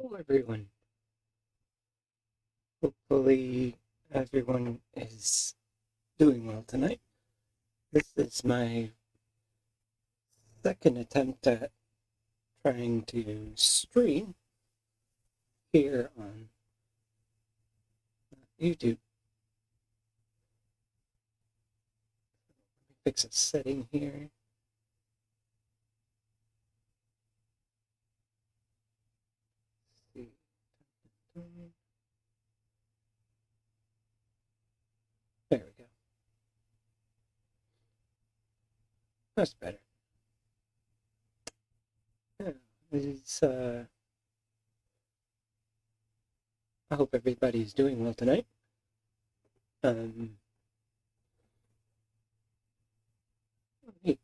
Hello, everyone. Hopefully, everyone is doing well tonight. This is my second attempt at trying to stream here on YouTube. Let me fix a setting here. Let's see. There we go. That's better. Yeah, I hope everybody's doing well tonight. Um, neat.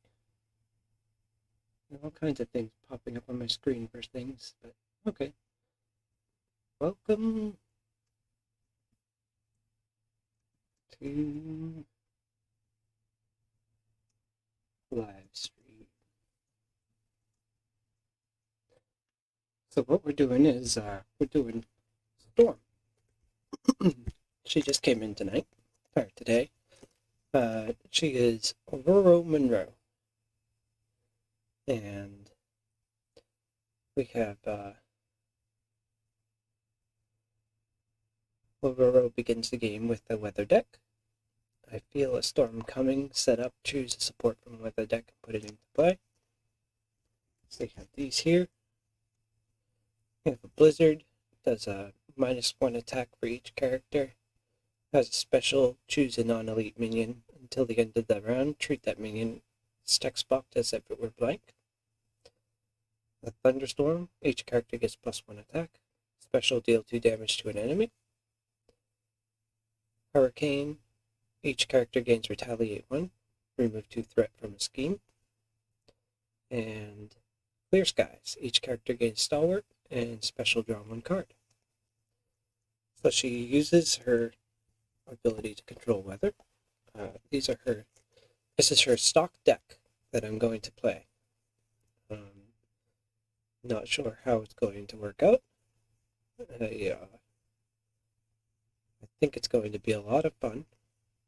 There are all kinds of things popping up on my screen for things, but okay. Welcome to live stream. So what we're doing is we're doing Storm. She just came in tonight, or today. She is Aurora Monroe, and we have Aurora begins the game with the weather deck. I feel a storm coming. Set up, choose a support from weather deck, and put it into play. So we have these here. We have a blizzard. Does a -1 attack for each character. Has a special, choose a non-elite minion until the end of the round. Treat that minion text box as if it were blank. A thunderstorm. Each character gets +1 attack. Special, deal 2 damage to an enemy. Hurricane. Each character gains retaliate 1. Remove 2 threat from a scheme. And Clear Skies. Each character gains stalwart and special, draw 1 card. So she uses her ability to control weather. This is her stock deck that I'm going to play. Not sure how it's going to work out. I think it's going to be a lot of fun.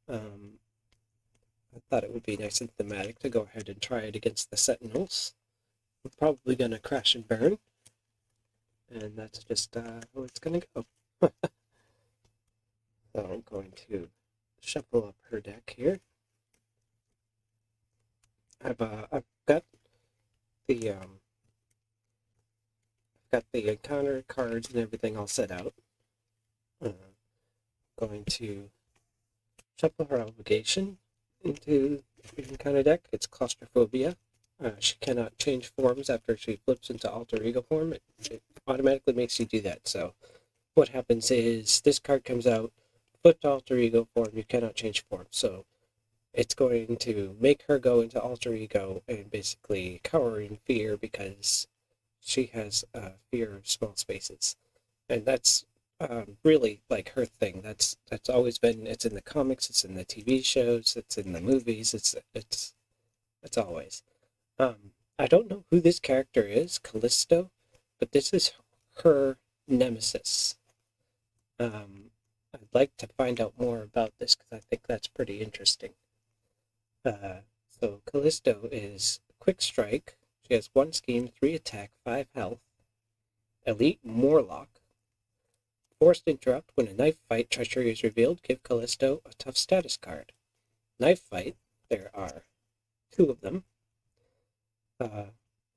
I thought it would be nice and thematic to go ahead and try it against the Sentinels. I'm probably going to crash and burn, and that's just how it's going to go. So I'm going to shuffle up her deck here. I've got the encounter cards and everything all set out. Going to shuffle her obligation into the encounter deck. It's claustrophobia. She cannot change forms after she flips into alter ego form. It automatically makes you do that. So what happens is this card comes out, flipped to alter ego form, you cannot change form. So it's going to make her go into alter ego and basically cower in fear because she has fear of small spaces. And that's really like her thing. That's always been. It's in the comics. It's in the TV shows. It's in the movies. It's always. I don't know who this character is, Callisto, but this is her nemesis. I'd like to find out more about this because I think that's pretty interesting. So Callisto is quick strike. She has 1 scheme, 3 attack, 5 health. Elite Morlock. Forced interrupt. When a knife fight treachery is revealed, give Callisto a tough status card. Knife fight, there are 2 of them.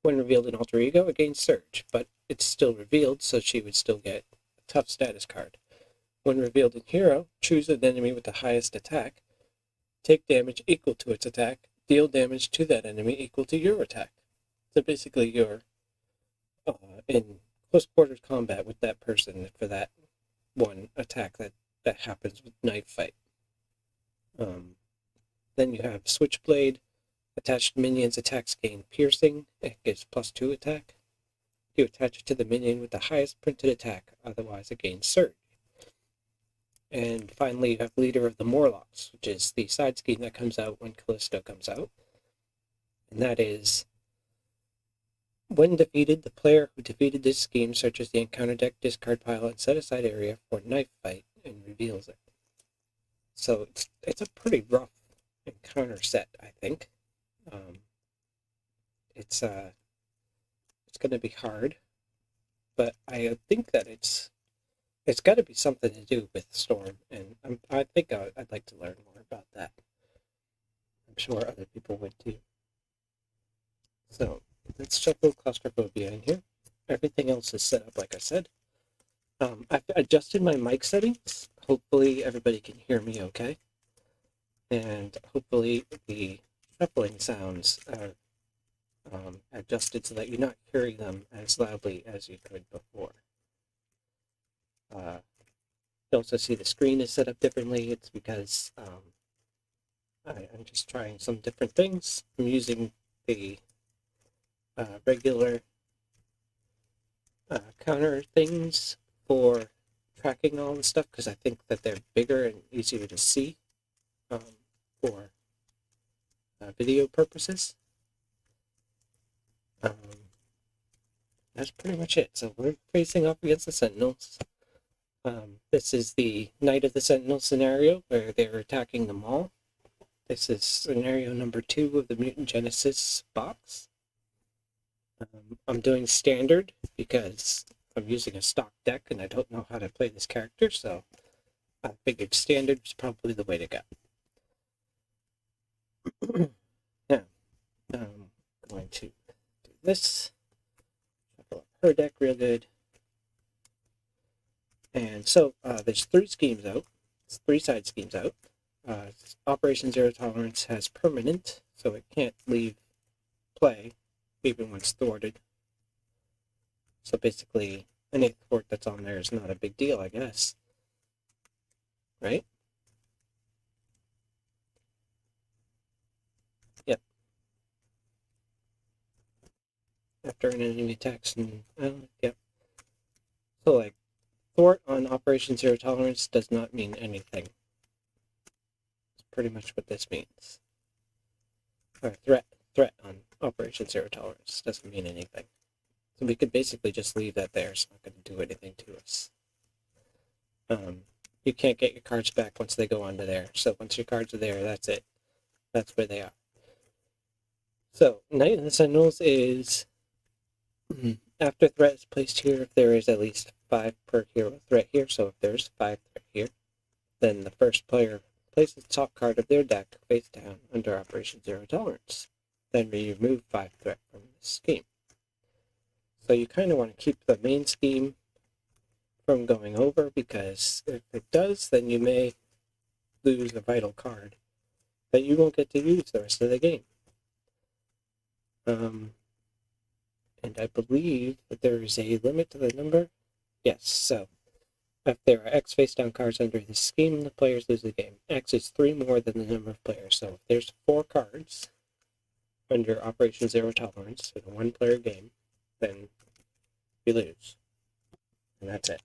When revealed in alter ego, it gains surge, but it's still revealed, so she would still get a tough status card. When revealed in hero, choose an enemy with the highest attack. Take damage equal to its attack. Deal damage to that enemy equal to your attack. So basically, you're in close quarters combat with that person for that 1 attack that happens with knife fight. Then you have Switchblade. Attached minions attacks gain piercing. It gives +2 attack. You attach it to the minion with the highest printed attack, otherwise it gains surge. And finally, you have Leader of the Morlocks, which is the side scheme that comes out when Callisto comes out. And that is When defeated, the player who defeated this scheme searches the encounter deck, discard pile, and set aside area for knife fight and reveals it. So it's a pretty rough encounter set, I think. It's going to be hard, but I think that it's got to be something to do with Storm, and I think I'd like to learn more about that. I'm sure other people would too. So let's shuffle claustrophobia in here. Everything else is set up like I said. I've adjusted my mic settings. Hopefully everybody can hear me okay. And hopefully the shuffling sounds are adjusted so that you're not hearing them as loudly as you could before. You also see the screen is set up differently. It's because I'm just trying some different things. I'm using the regular counter things for tracking all the stuff because I think that they're bigger and easier to see for video purposes. That's pretty much it. So we're facing off against the Sentinels. This is the Night of the Sentinels scenario where they're attacking the mall. This is scenario number 2 of the Mutant Genesis box. I'm doing standard because I'm using a stock deck and I don't know how to play this character, so I figured standard was probably the way to go. Now, I'm going to do this. Shuffle up her deck real good. And so there's 3 schemes out. It's 3 side schemes out. Operation Zero Tolerance has permanent, so it can't leave play even when it's thwarted. So basically, any thwart that's on there is not a big deal, I guess. Right? Yep. After an enemy attacks and yep. So like thwart on Operation Zero Tolerance does not mean anything. That's pretty much what this means. Or threat on Operation Zero Tolerance doesn't mean anything. So we could basically just leave that there. It's not going to do anything to us. You can't get your cards back once they go onto there. So once your cards are there, that's it. That's where they are. So Night of the Sentinels is after threat is placed here, if there is at least 5 per hero threat here. So if there's 5 threat here, then the first player places the top card of their deck face down under Operation Zero Tolerance. Then we remove 5 threat from the scheme. So you kind of want to keep the main scheme from going over, because if it does, then you may lose a vital card that you won't get to use the rest of the game. And I believe that there is a limit to the number. Yes, so if there are X face-down cards under this scheme, the players lose the game. X is 3 more than the number of players. So if there's 4 cards under Operation Zero Tolerance in a 1-player game, then you lose. And that's it.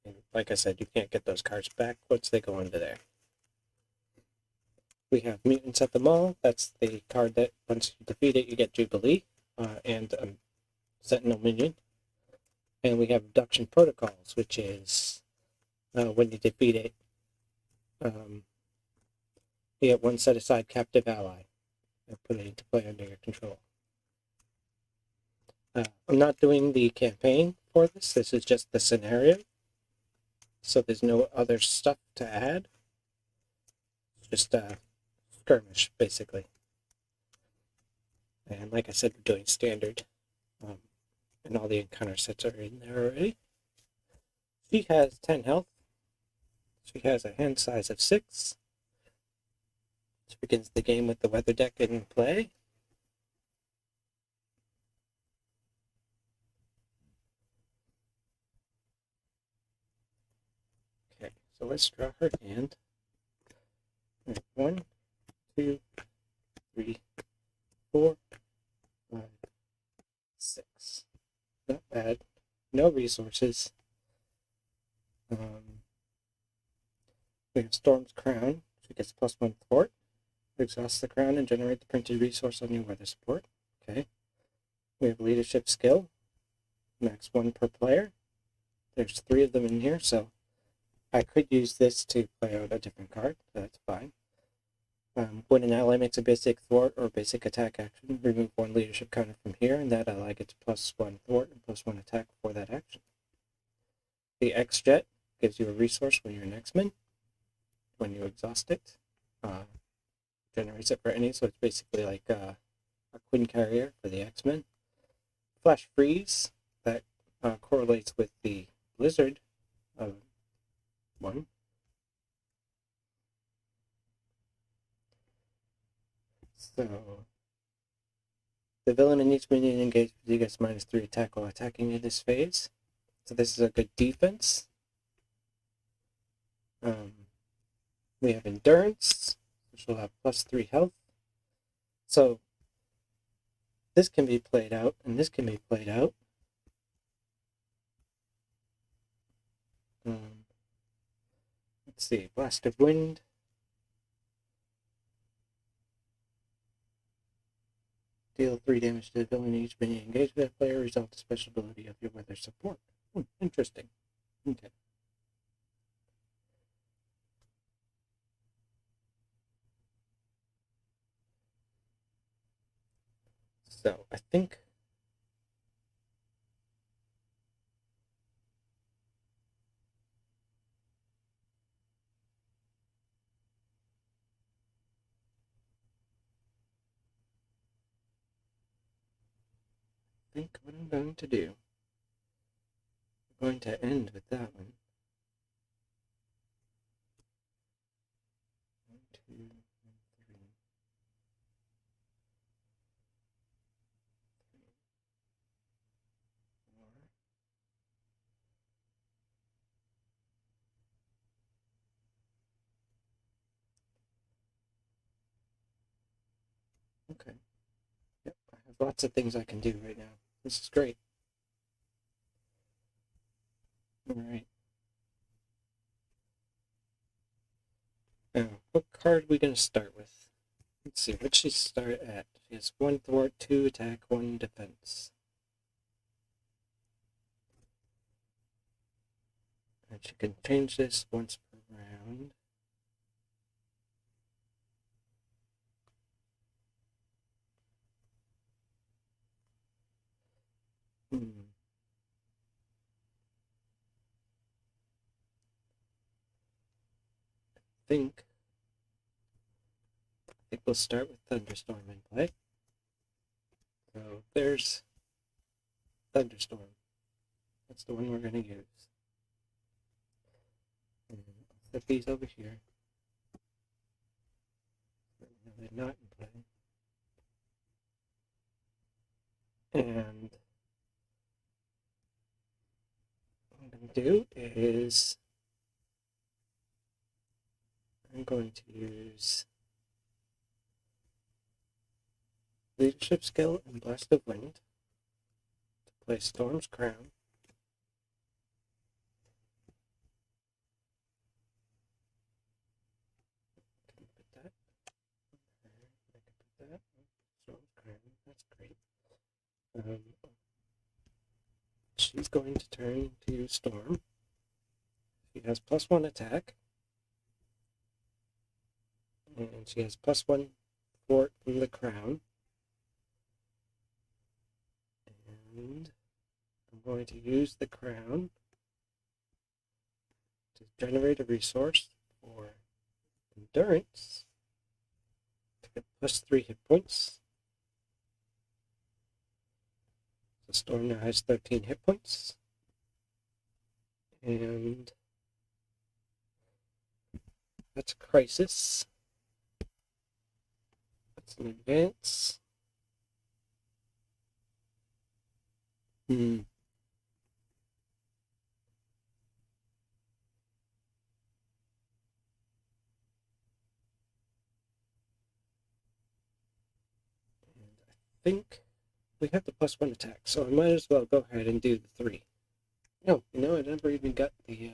And like I said, you can't get those cards back once they go into there. We have Mutants at the Mall. That's the card that once you defeat it, you get Jubilee and a Sentinel minion. And we have Abduction Protocols, which is when you defeat it, you get 1 set aside captive ally and put it into play under your control. I'm not doing the campaign for this. This is just the scenario. So there's no other stuff to add. It's just a skirmish, basically. And like I said, we're doing standard. And all the encounter sets are in there already. She has 10 health. She has a hand size of 6. She begins the game with the weather deck in play. Okay, so let's draw her hand. 1, 2, 3, 4, 5, 6. Not bad. No resources. We have Storm's Crown. She gets +1 thwart. Exhaust the crown and generate the printed resource on your weather support. Okay. We have leadership skill, max 1 per player. There's 3 of them in here, so I could use this to play out a different card. That's fine. When an ally makes a basic thwart or basic attack action, remove 1 leadership counter from here, and that ally gets +1 thwart and +1 attack for that action. The X-Jet gives you a resource when you're an X-Men. When you exhaust it, generates it for any, so it's basically like a Queen Carrier for the X-Men. Flash Freeze, that correlates with the Blizzard one. So, the villain in each minion engaged with you gets -3 attack while attacking in this phase. So this is a good defense. We have Endurance, which will have +3 health. So, this can be played out, and this can be played out. Let's see, Blast of Wind. Deal 3 damage to the villain each minion engaged with that player, result the special ability of your weather support. Interesting. Okay. So, I think what I'm going to do, I'm going to end with that one. 1, 2, 3, 4. Okay. Yep, I have lots of things I can do right now. This is great. Alright. Now, what card are we going to start with? Let's see, what should she start at? She has 1 thwart, 2 attack, 1 defense. And she can change this once per round. I think we'll start with Thunderstorm in play. So there's Thunderstorm. That's the one we're going to use. And I'll set these over here. They're not in play. And what I'm going to do is I'm going to use Leadership Skill and Blast of Wind to play Storm's Crown. I can put that there. I can put that. Storm's Crown. That's great. She's going to turn to Storm. She has +1 attack. And she has +1 thwart from the crown. And I'm going to use the crown to generate a resource for endurance to get +3 hit points. The Storm now has 13 hit points. And that's Crisis. That's an advance. And I think we have the +1 attack, so I might as well go ahead and do the 3. No, I never even got the hit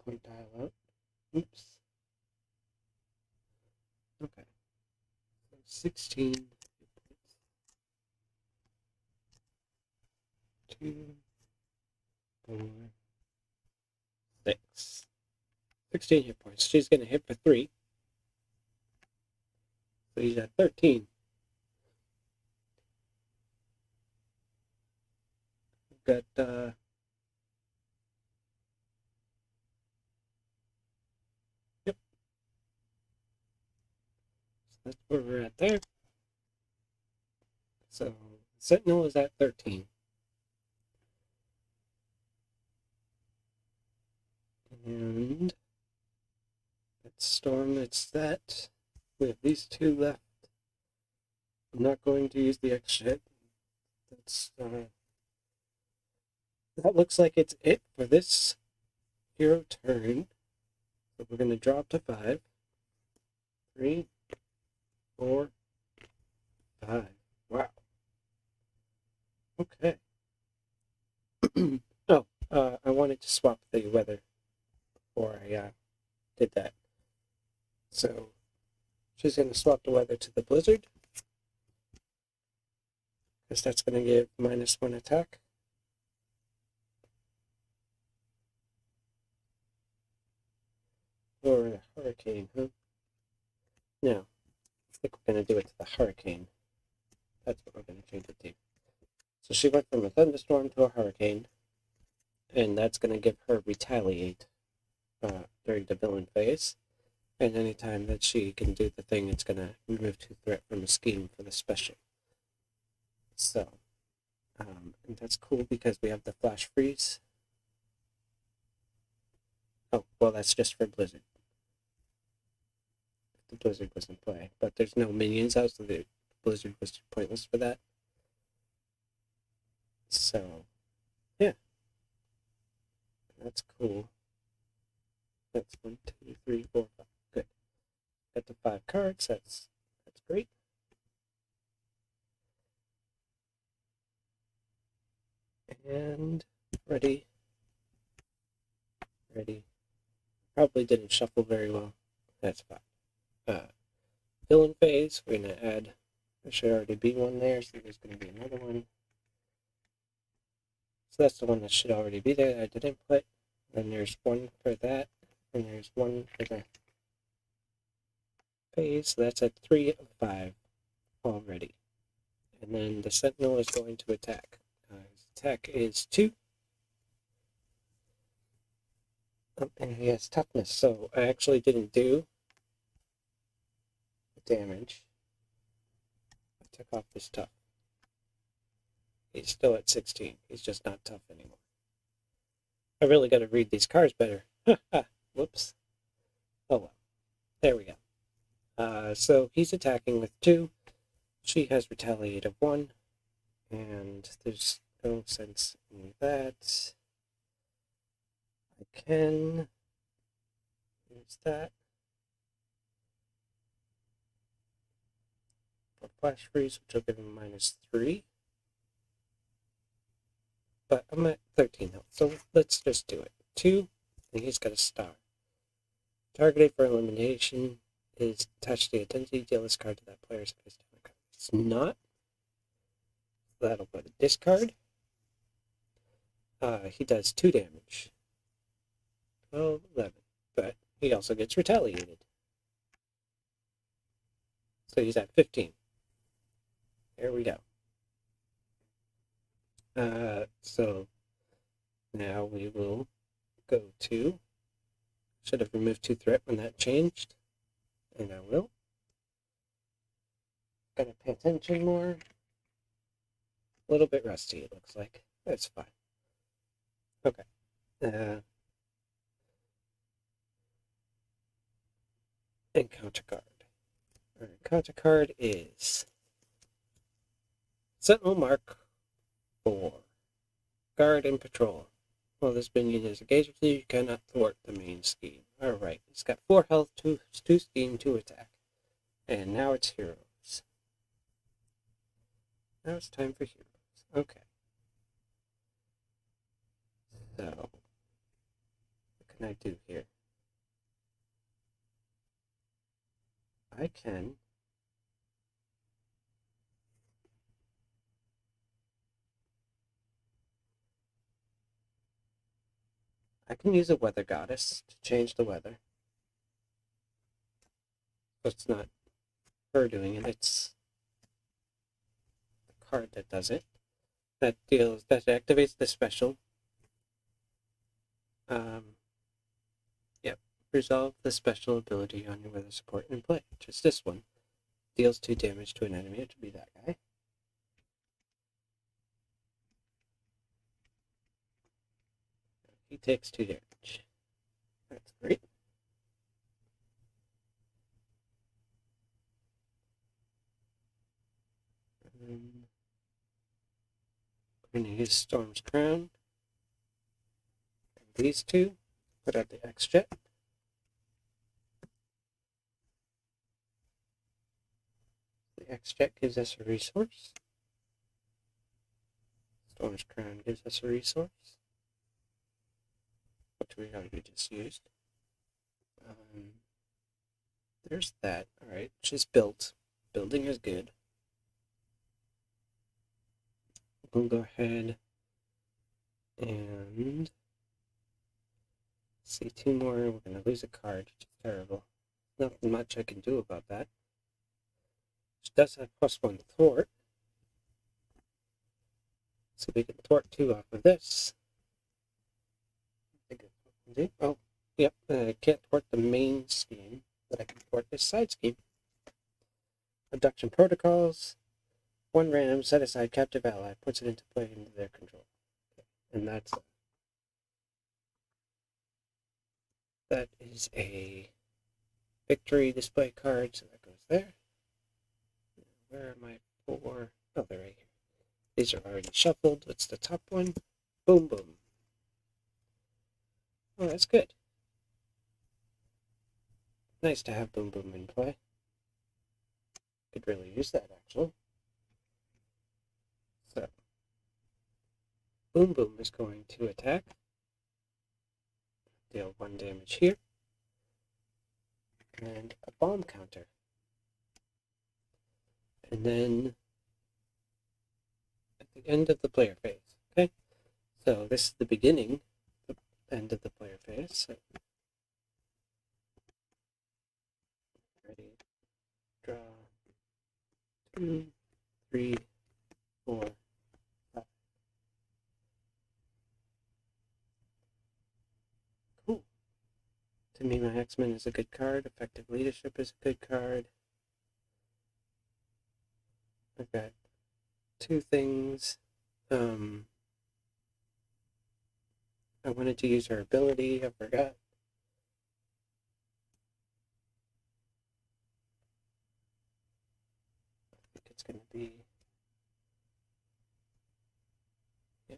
point dial out. Oops. Okay. 16. 2, 4, 6. 16 hit points. She's going to hit for 3. So he's at 13. We've got, yep. So that's where we're at there. So Sentinel is at 13. And that's Storm, it's set. We have these 2 left. I'm not going to use the extra hit. That looks like it's it for this hero turn. So we're going to drop to 5. 3, 4, 5. Wow. Okay. Oh, I wanted to swap the weather before I did that. So she's going to swap the weather to the blizzard, because that's going to give -1 attack. Or a hurricane, huh? No, I think we're going to do it to the hurricane. That's what we're going to change it to. So she went from a thunderstorm to a hurricane, and that's going to give her retaliate during the villain phase. And anytime that she can do the thing, it's going to remove 2 threat from a scheme for the special. So, and that's cool because we have the flash freeze. Oh, well, that's just for Blizzard. The Blizzard was in play, but there's no minions out, so the Blizzard was pointless for that. So, yeah. That's cool. That's 1, 2, 3, 4, 5. Good. Got the 5 cards. That's great. And ready. Probably didn't shuffle very well. That's fine. Villain phase. We're gonna add. There should already be one there, so there's gonna be another one. So that's the one that should already be there that I didn't put. Then there's one for that, and there's one for the phase. So that's at 3 of 5 already. And then the Sentinel is going to attack. His attack is 2. And he has toughness, so I actually didn't do the damage. I took off his tough. He's still at 16. He's just not tough anymore. I really got to read these cards better. Whoops. Oh well. There we go. So he's attacking with 2. She has retaliate of 1. And there's no sense in that. I can use that for flash freeze, which will give him -3. But I'm at 13 health, so let's just do it. 2, and he's got a star. Targeted for elimination is attached to the identity. Deal this card to that player's face down card. It's not. That'll go to discard. He does 2 damage. 12, 11. But he also gets retaliated. So he's at 15. There we go. So now we will go to. Should have removed 2 threat when that changed. And I will. Gotta pay attention more. A little bit rusty, it looks like. That's fine. Okay. Encounter card. Our encounter card is Sentinel Mark 4. Guard and Patrol. While this minion is engaged with you, you cannot thwart the main scheme. Alright, it's got 4 health, 2 scheme, 2 attack. And now it's heroes. Now it's time for heroes. Okay. So, what can I do here? I can I can use a weather goddess to change the weather. But it's not her doing it, it's the card that does it. That activates the special. Yep. Resolve the special ability on your weather support in play, which is this one. Deals 2 damage to an enemy, it would be that guy. He takes 2 damage. That's great. We're going to use Storm's Crown. And these two. Put out the X-Jet. The X-Jet gives us a resource. Storm's Crown gives us a resource, which we already just used. There's that. Alright, she's built. Building is good. We'll go ahead and see 2 more. We're going to lose a card, which is terrible. Nothing much I can do about that. She does have +1 thwart. So we can thwart 2 off of this. I think that's what we can do. Oh, yep. I can't thwart the main scheme, but I can thwart this side scheme. Abduction protocols. 1 random set aside captive ally, puts it into play into their control. And that is a victory display card, so that goes there. Where are my 4? Oh, they're right here. These are already shuffled. It's the top one. Boom, boom. Oh, that's good. Nice to have boom, boom in play. Could really use that, actually. So, boom, boom is going to attack. Deal 1 damage here. And a bomb counter. And then at the end of the player phase. Okay? So this is the beginning, the end of the player phase. So ready, draw 2, 3, 4, 5. Cool. To me, my X-Men is a good card. Effective Leadership is a good card. I've got 2 things. I wanted to use her ability. I forgot. I think it's going to be... Yeah.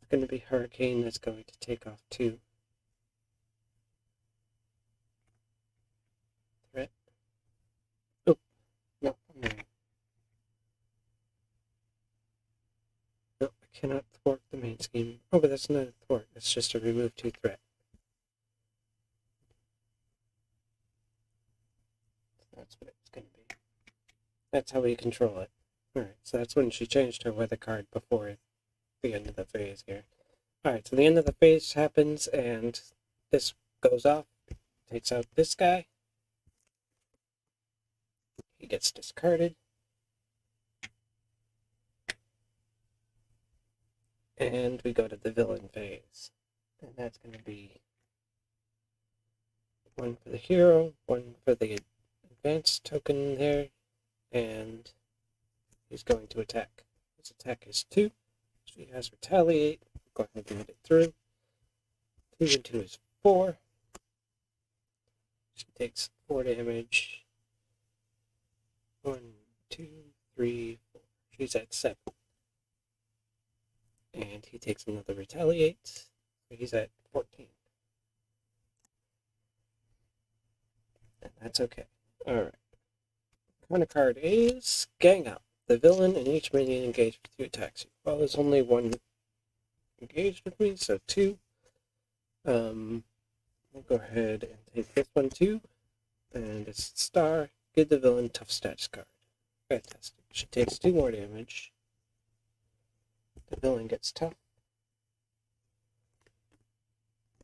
It's going to be Hurricane that's going to take off 2. Threat. Oh, no. No, I cannot thwart the main scheme. Oh, but that's not a thwart. It's just a remove 2 threat. That's what it's going to be. That's how we control it. Alright, so that's when she changed her weather card before the end of the phase here. Alright, so the end of the phase happens, and this goes off. Takes out this guy. He gets discarded. And we go to the villain phase. And that's going to be 1 for the hero, 1 for the advanced token there, and he's going to attack. His attack is 2. She has retaliate. Go ahead and get it through. 2 and 2 is 4. She takes 4 damage. 1, 2, 3, 4. She's at 7. And he takes another retaliate. So he's at 14. And that's okay. Alright. Kind of card is Gang Up. The villain and each minion engaged with you attacks you. Well, there's only 1 engaged with me, so 2. We'll go ahead and take this one too. And it's star. Give the villain tough status card. Fantastic. She takes 2 more damage. The villain gets tough.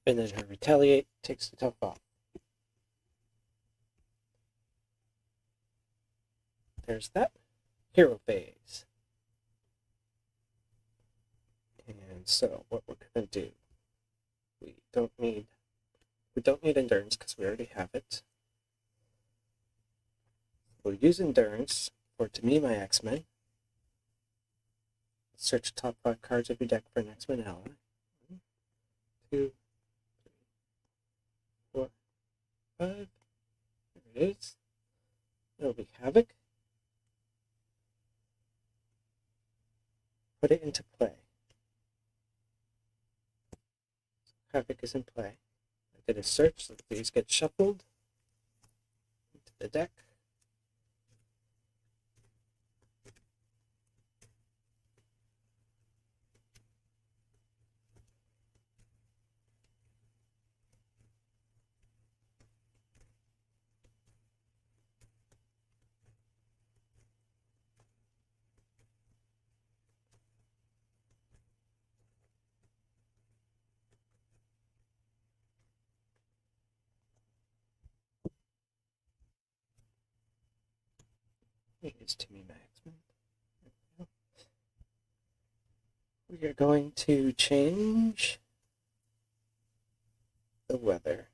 And then her retaliate takes the tough off. There's that. Hero phase. And so what we're gonna do, we don't need endurance because we already have it. We'll use endurance for To Me My X-Men. Search the top 5 cards of your deck for an X-Men ally. 1, 2, 3, 4, 5. There it is. It'll be Havoc. Put it into play. Havoc is in play. I did a search, so these get shuffled into the deck. It is To Me My X-Men. We are going to change the weather.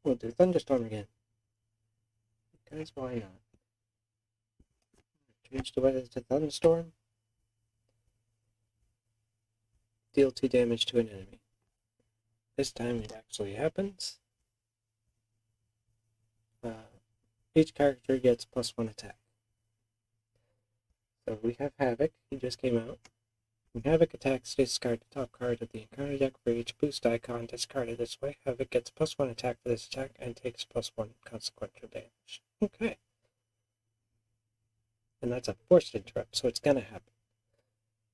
We'll do Thunderstorm again. Guys, why not? Change the weather to Thunderstorm. Deal 2 damage to an enemy. This time it actually happens. Each character gets +1 attack. So we have Havoc. He just came out. When Havoc attacks, discard the top card of the encounter deck for each boost icon discarded this way. Havoc gets +1 attack for this attack and takes +1 consequential damage. Okay. And that's a forced interrupt, so it's gonna happen.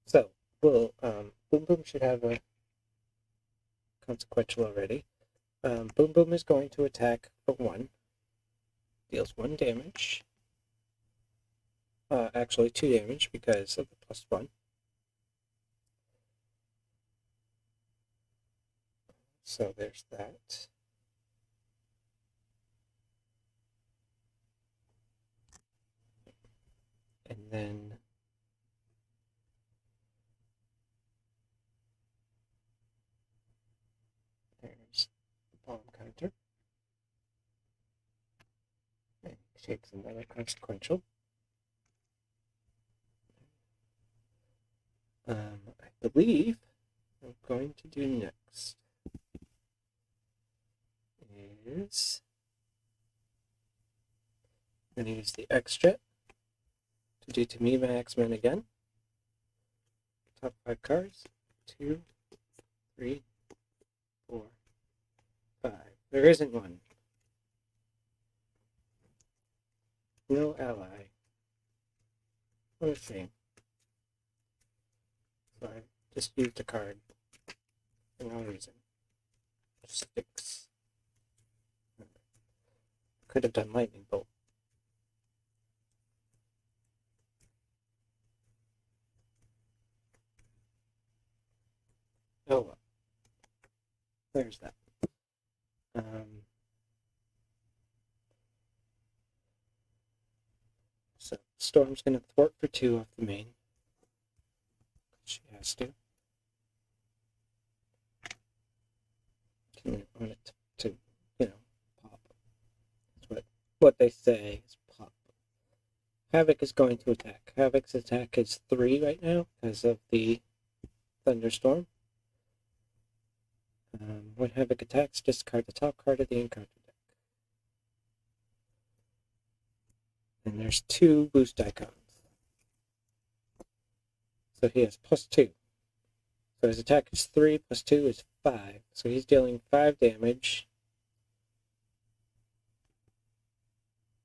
So we'll Boom Boom should have a consequential already. Boom Boom is going to attack for 1. Deals 1 damage. Actually 2 damage because of the +1. So there's that. And then there's the bomb counter. And he takes another consequential. I believe I'm going to do next is I'm going to use the extra to do To Me My X-Men again. Top 5 cards. 2, 3, 4, 5. There isn't one. No ally. What a shame. So I just used a card for no reason. Sticks. Could have done lightning bolt. Oh well. There's that. So Storm's gonna thwart for 2 off the main. She has to. Can want it to, pop. That's what they say is pop. Havoc is going to attack. Havoc's attack is 3 right now because of the Thunderstorm. When Havoc attacks, discard the top card of the encounter deck. And there's 2 boost icons. So he has +2. So his attack is 3 + 2 is 5. So he's dealing 5 damage.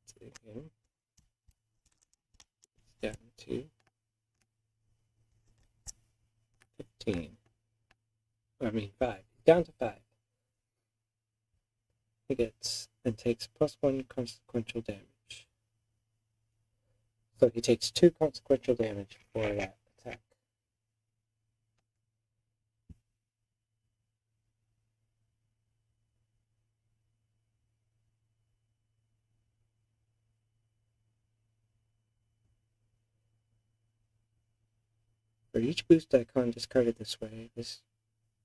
Let's see again. Down to 15. I mean 5. Down to 5. He gets and takes +1 consequential damage. So he takes 2 consequential damage for that attack. For each boost icon discarded this way, this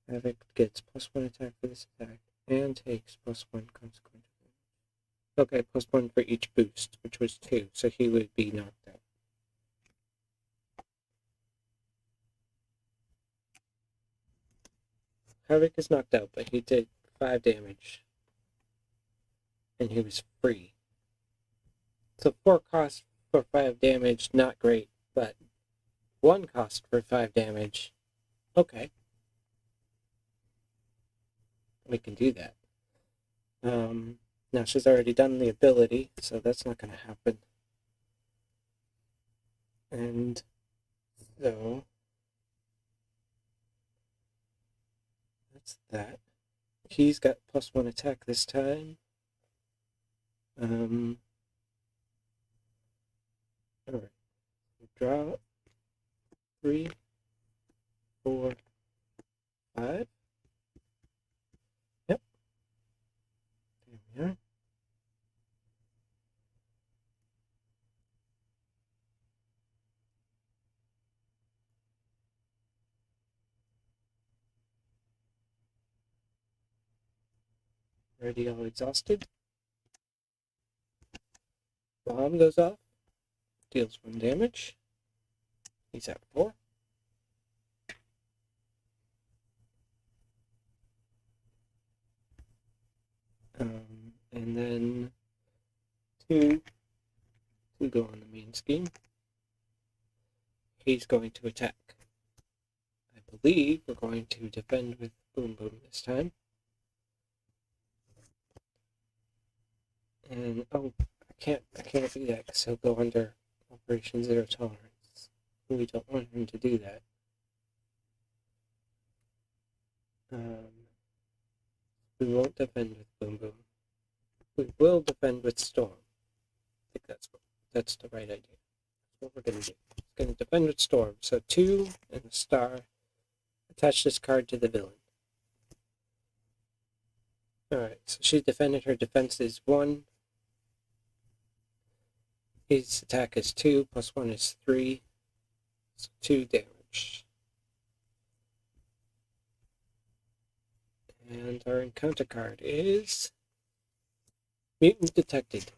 Havoc gets +1 attack for this attack and takes +1 consequential damage. Okay, +1 for each boost, which was 2, so he would be knocked out. Havoc is knocked out, but he did 5 damage. And he was free. So 4 cost for 5 damage, not great, but 1 cost for 5 damage, okay. We can do that. Now she's already done the ability, so that's not going to happen. And so that's that. He's got +1 attack this time. Alright. Draw 3, 4, 5. Yep. There we are. Already all exhausted. Bomb goes off. Deals 1 damage. He's at 4. And then 2 go on the main scheme. He's going to attack. I believe we're going to defend with Boom Boom this time. And I can't do that because he'll go under Operation Zero Tolerance. We don't want him to do that. We won't defend with Boom Boom. We will defend with Storm. I think that's the right idea. That's what we're going to do. It's going to defend with Storm. So 2 and a star. Attach this card to the villain. Alright, so she defended. Her defense is 1. His attack is 2, +1 is 3. So 2 damage. And our encounter card is Mutant Detected.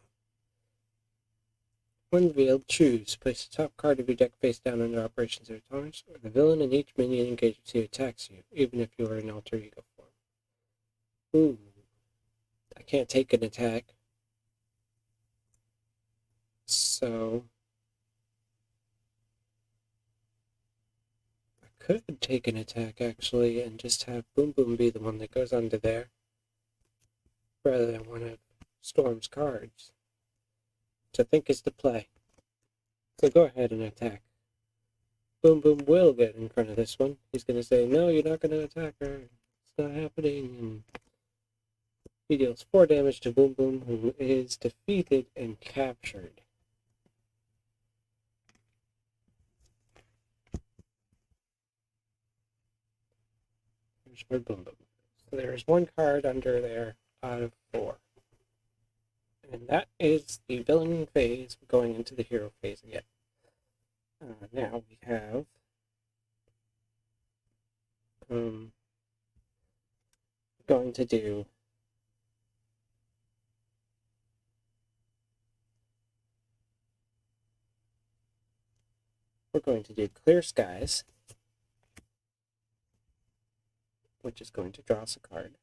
When revealed, choose. Place the top card of your deck face down under Operation Zero Tolerance, or the villain and each minion engages who attacks you, even if you are in alter ego form. Ooh. I can't take an attack. So I could take an attack actually and just have Boom Boom be the one that goes under there rather than one of Storm's cards, which I think is the play. So go ahead and attack. Boom Boom will get in front of this one. He's going to say, no, you're not going to attack her. It's not happening. And he deals 4 damage to Boom Boom, who is defeated and captured. There's where Boom Boom. So there's 1 card under there out of 4. And that is the villain phase. We're going into the hero phase again. Now we have going to do Clear Skies, which is going to draw us a card.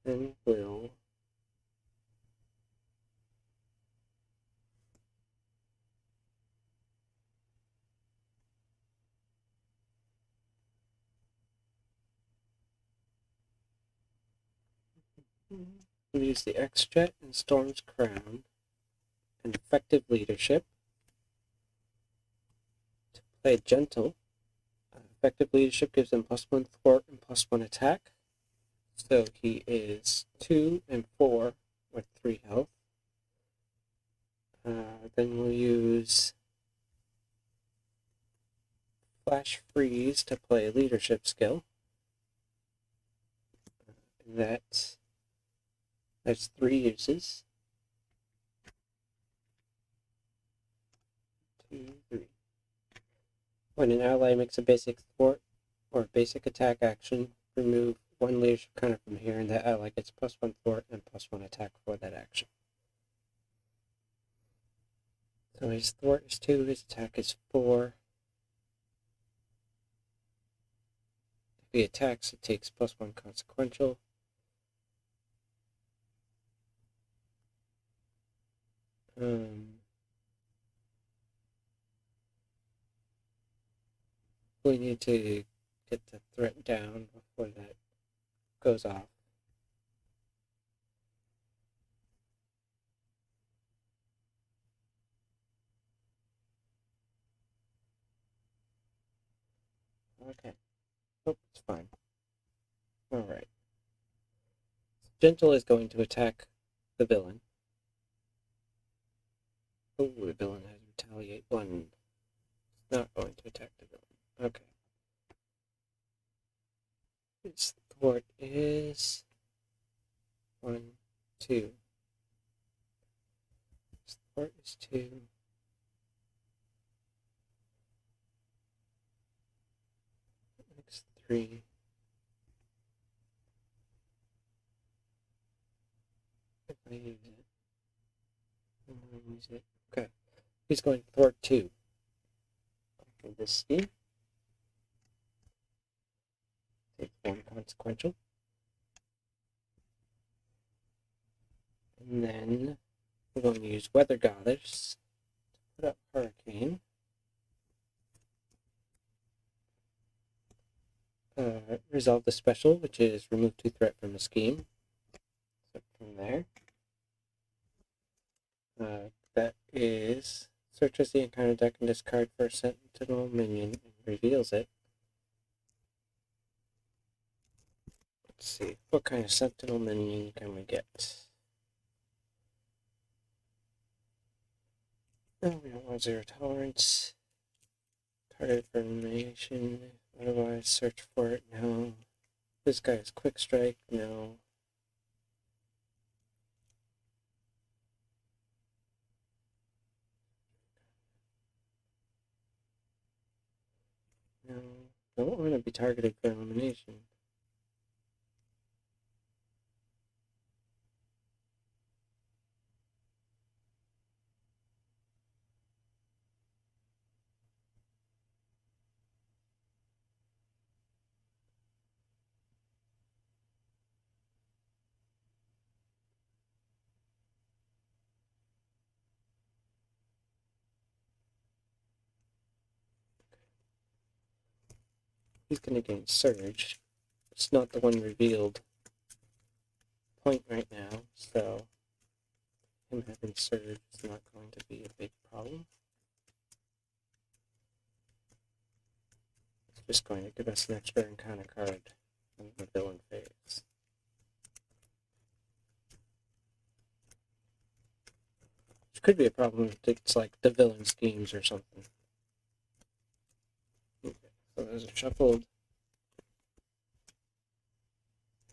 Then we'll We'll use the X-Jet and Storm's Crown and Effective Leadership to play Gentle. Effective Leadership gives him +1 thwart and +1 attack. So he is 2 and 4 with 3 health. Then we'll use Flash Freeze to play Leadership skill. That's 3 uses. 2, 3. When an ally makes a basic thwart or basic attack action, remove 1 leadership counter from here, and that ally gets +1 thwart and +1 attack for that action. So his thwart is 2, his attack is 4. If he attacks, it takes +1 consequential. We need to get the threat down before that goes off. Okay. Oh, it's fine. Alright. Gentle is going to attack the villain. Oh, the villain has retaliate 1. It's not going to attack the villain. Okay. Its thwart is 1, 2. Its thwart is 2. Next 3. If I use it. I'm going to use it. Okay. He's going to thwart 2. Okay, this scheme. Take 1 consequential. And then we're going to use Weather Goddess to put up Hurricane. Resolve the special, which is remove 2 threat from a scheme. So from there. That is searches the encounter deck and discard for a Sentinel minion and reveals it. Let's see, what kind of Sentinel minion can we get? No, we don't want 0 tolerance. Target for elimination. Otherwise, search for it. No. This guy is quick strike. No. No. Don't want to be targeted for elimination. He's going to gain Surge. It's not the one revealed point right now, so him having Surge is not going to be a big problem. It's just going to give us an extra encounter card on the villain phase. Which could be a problem if it's like the villain schemes or something. Okay, so those are shuffled.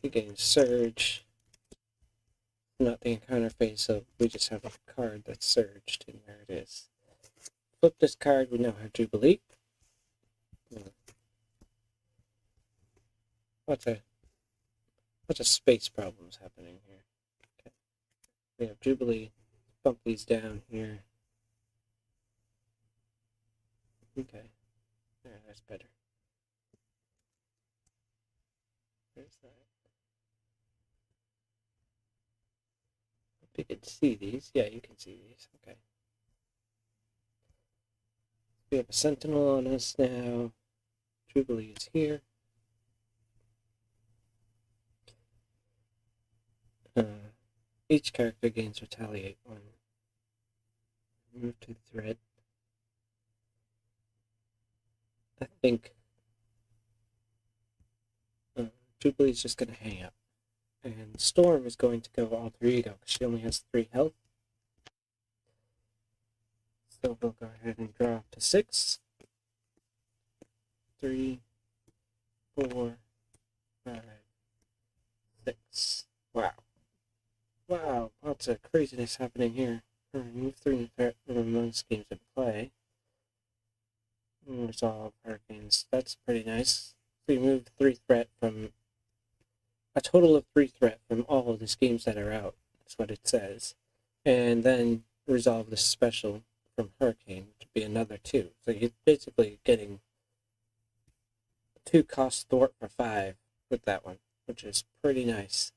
He gains Surge. Not the encounter phase, so we just have a card that's surged, and there it is. Flip this card, we now have Jubilee. Lots of space problems happening here. Okay. We have Jubilee. Bump these down here. Okay. Yeah, that's better. There's that. Hope you can see these. Yeah, you can see these. Okay. We have a Sentinel on us now. Jubilee is here. Each character gains retaliate when move to threat. I think Jubilee's just going to hang up. And Storm is going to go alter ego because she only has 3 health. So we'll go ahead and draw to 6. 3, 4, 5, 6. Wow. Wow, lots of craziness happening here. Remove 3 threat from among schemes in play. Resolve hurricanes. That's pretty nice. So you move 3 threat from a total of 3 threat from all of the schemes that are out. That's what it says. And then resolve the special from hurricane to be another 2. So you're basically getting 2 cost thwart for 5 with that one, which is pretty nice.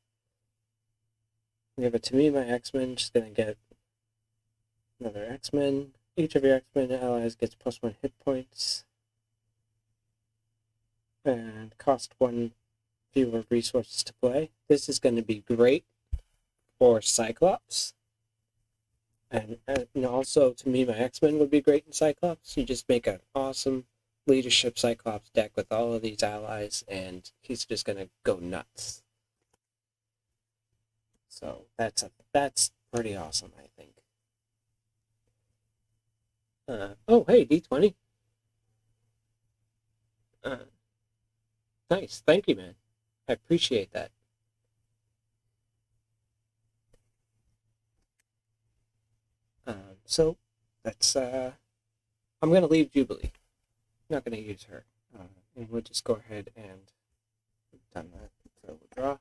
Give it to me, my X-Men. Just gonna get another X-Men. Each of your X-Men allies gets +1 hit points. And cost 1 fewer resources to play. This is going to be great for Cyclops. And also, to me, my X-Men would be great in Cyclops. You just make an awesome leadership Cyclops deck with all of these allies, and he's just going to go nuts. So that's pretty awesome, I think. Oh, hey, D20. Nice. Thank you, man. I appreciate that. So that's I'm gonna leave Jubilee. I'm not gonna use her. And we'll just go ahead and we've done that. So we'll draw.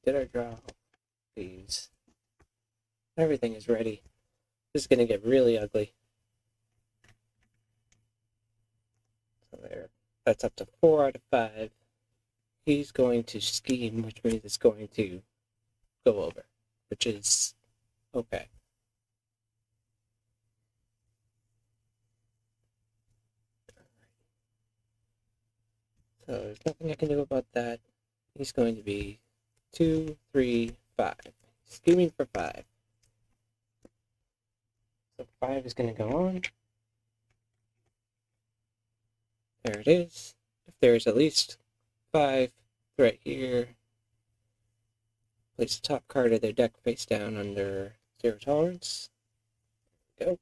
Did our draw? Please. Everything is ready. This is gonna get really ugly. So there. That's up to 4 out of 5. He's going to scheme, which means it's going to go over, which is okay. So there's nothing I can do about that. He's going to be 2, 3, 5. Scheming for 5. So 5 is going to go on. There it is. If there's at least 5 threat here, place the top card of their deck face down under 0 tolerance. There we go.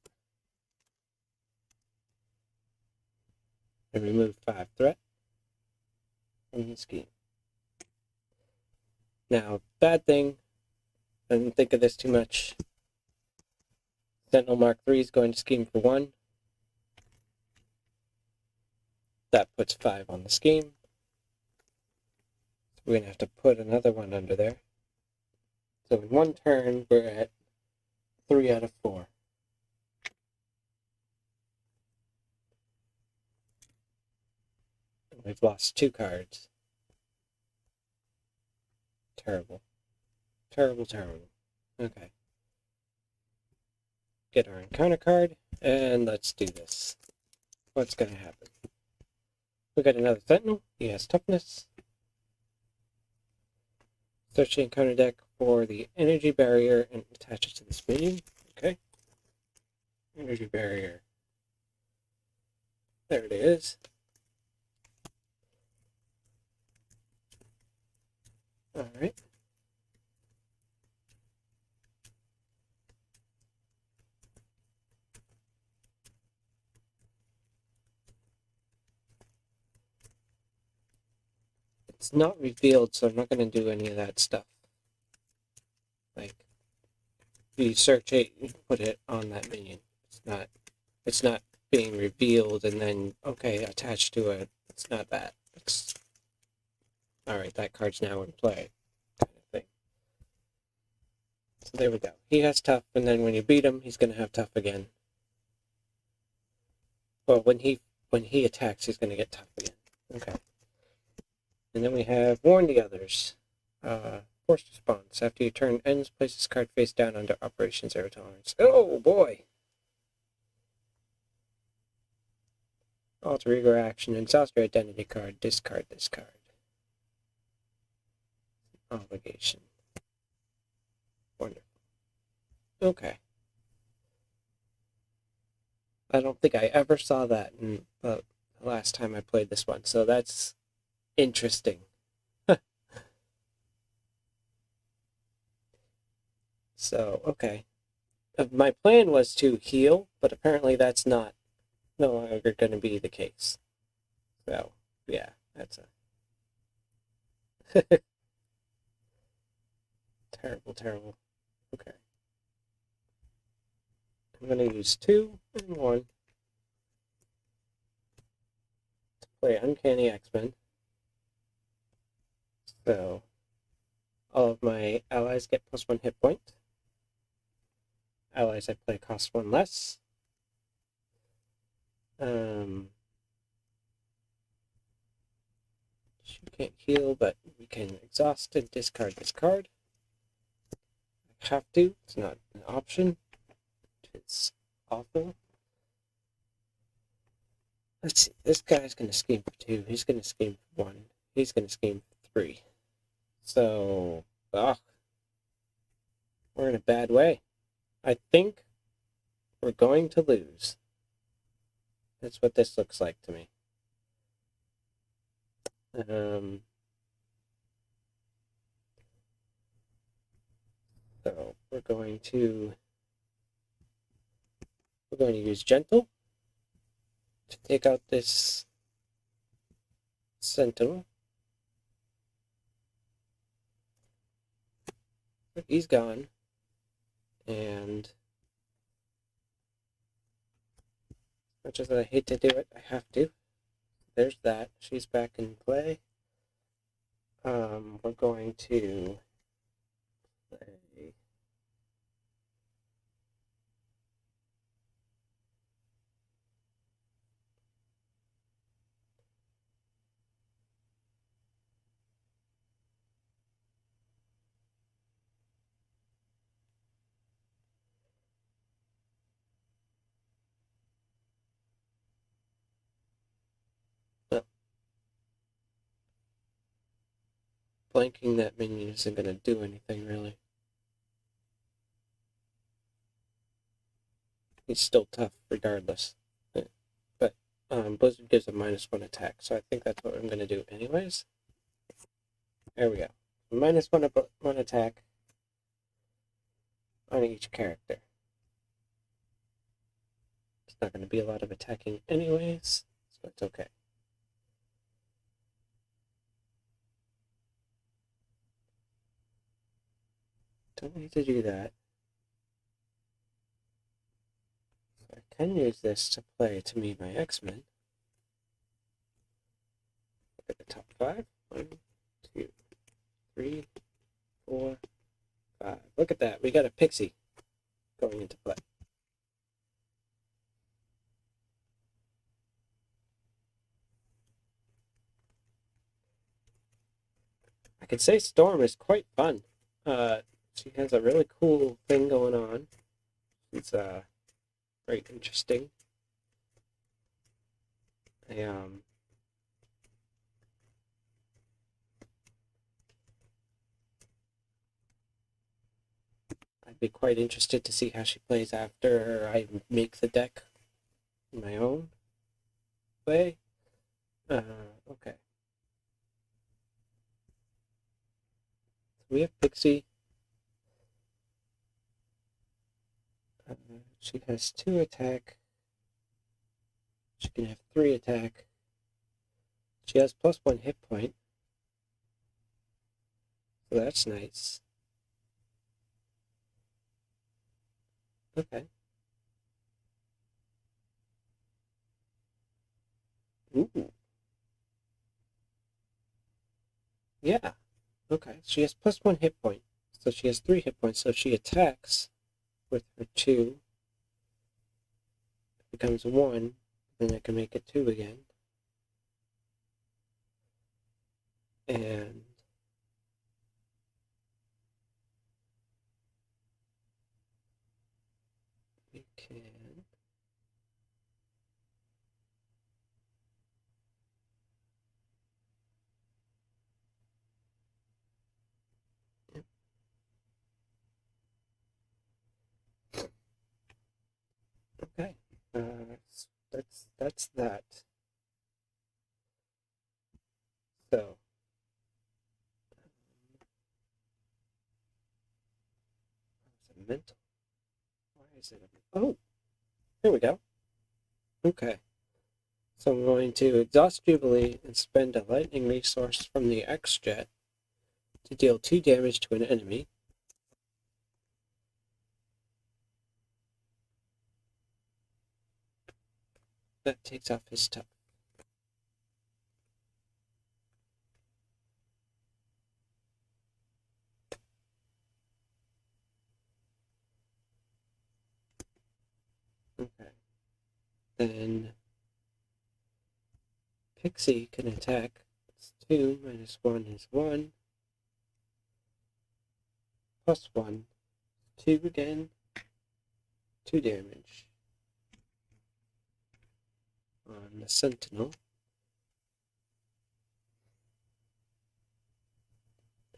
And remove 5 threat from the scheme. Now, bad thing, I didn't think of this too much. Sentinel Mark III is going to scheme for 1. That puts 5 on the scheme. So we're going to have to put another one under there. So in 1 turn, we're at 3 out of 4. And we've lost 2 cards. Terrible. Terrible, terrible. Okay. Get our encounter card, and let's do this. What's going to happen? We got another Sentinel. He has toughness. Search the encounter deck for the energy barrier and attach it to this minion. Okay. Energy barrier. There it is. Alright. It's not revealed, so I'm not going to do any of that stuff. Like, you search it, you put it on that minion. It's not being revealed and then, okay, attached to it. It's not that. It's, alright, that card's now in play, kind of thing. So there we go. He has tough, and then when you beat him, he's going to have tough again. Well, when he attacks, he's going to get tough again. Okay. And then we have Warn the Others. Forced response. After your turn ends, place this card face down under Operation Zero Tolerance. Oh, boy! Alter Ego action. Exhaust your identity card. Discard this card. Obligation. Okay. I don't think I ever saw that in the last time I played this one, so that's interesting. So, okay. My plan was to heal, but apparently that's not no longer going to be the case. So, yeah, that's a terrible, terrible. Okay. I'm going to use 2 and 1 to play Uncanny X-Men. So, all of my allies get +1 hit point. Allies I play cost 1 less. She can't heal, but we can exhaust and discard this card. I have to. It's not an option. It's awful. Let's see. This guy's going to scheme for 2. He's going to scheme for 1. He's going to scheme for 3. So, we're in a bad way. I think we're going to lose. That's what this looks like to me. So we're going to use Gentle to take out this Sentinel. He's gone. And as much as I hate to do it, I have to. There's that. She's back in play. We're going to play. Well, blanking that minion isn't going to do anything really. He's still tough regardless. But Blizzard gives a -1 attack, so I think that's what I'm going to do anyways. There we go. -1 attack on each character. It's not going to be a lot of attacking anyways, so it's okay. Don't need to do that. So I can use this to play to me my X-Men. Look at the top 5. 1, 2, 3, 4, 5. Look at that. We got a Pixie going into play. I could say Storm is quite fun. She has a really cool thing going on. It's very interesting. I'd be quite interested to see how she plays after I make the deck in my own way. Okay. So we have Pixie. She has 2 attack. She can have 3 attack. She has +1 hit point. So that's nice. Okay. Ooh. Yeah. Okay. She has +1 hit point. So she has 3 hit points. So if she attacks with her 2, it becomes 1. Then I can make it 2 again. And we can that's that. So it's a mental. Why is it? Oh, here we go. Okay. So I'm going to exhaust Jubilee and spend a lightning resource from the X-Jet to deal 2 damage to an enemy. That takes off his stuff. Okay. Then Pixie can attack. It's 2 minus 1 is 1. Plus 1. 2 again. 2 damage on the Sentinel.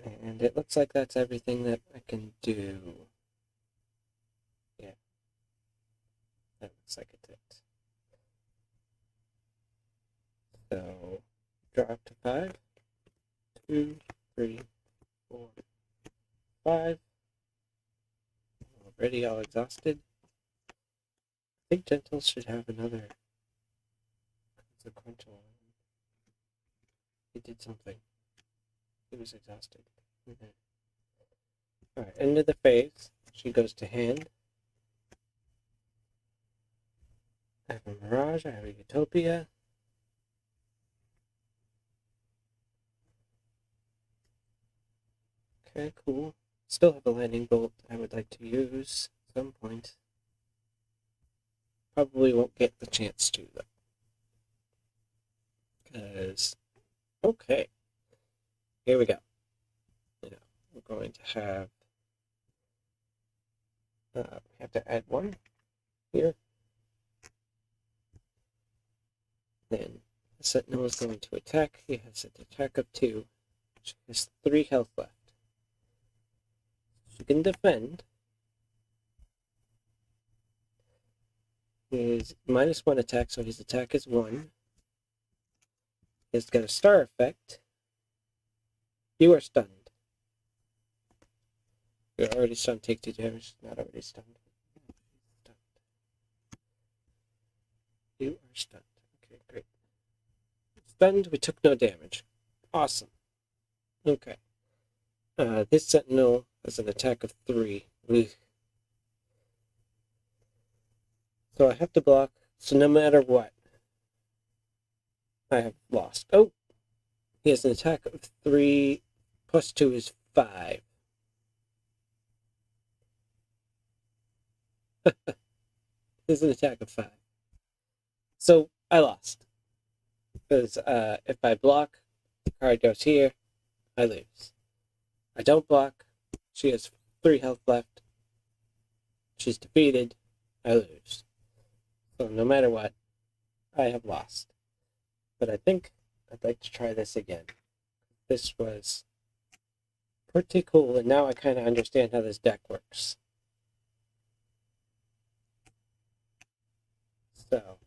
And it looks like that's everything that I can do. Yeah. That looks like it's it. So, drop to 5. 2, 3, 4, 5. Already all exhausted. I think Gentles should have another consequential one. He did something. He was exhausted. Okay. Alright, end of the phase. She goes to hand. I have a Mirage, I have a Utopia. Okay, cool. Still have a lightning bolt I would like to use at some point. Probably won't get the chance to, though. Because, okay. Here we go. Now, we're going to have to add 1 here. Then the Sentinel is going to attack. He has an attack of 2. She has 3 health left. She can defend. His -1 attack, so his attack is 1. He's got a star effect. You are stunned. You're already stunned. Take 2 damage. Not already stunned. You are stunned. Okay, great. Stunned, we took no damage. Awesome. Okay. This Sentinel has an attack of 3. Ugh. So I have to block. So no matter what, I have lost. Oh! He has an attack of 3. Plus 2 is 5. There's an attack of 5. So I lost. Because if I block, the card goes here, I lose. I don't block, she has 3 health left. She's defeated, I lose. So no matter what, I have lost. But I think I'd like to try this again. This was pretty cool, and now I kind of understand how this deck works. So,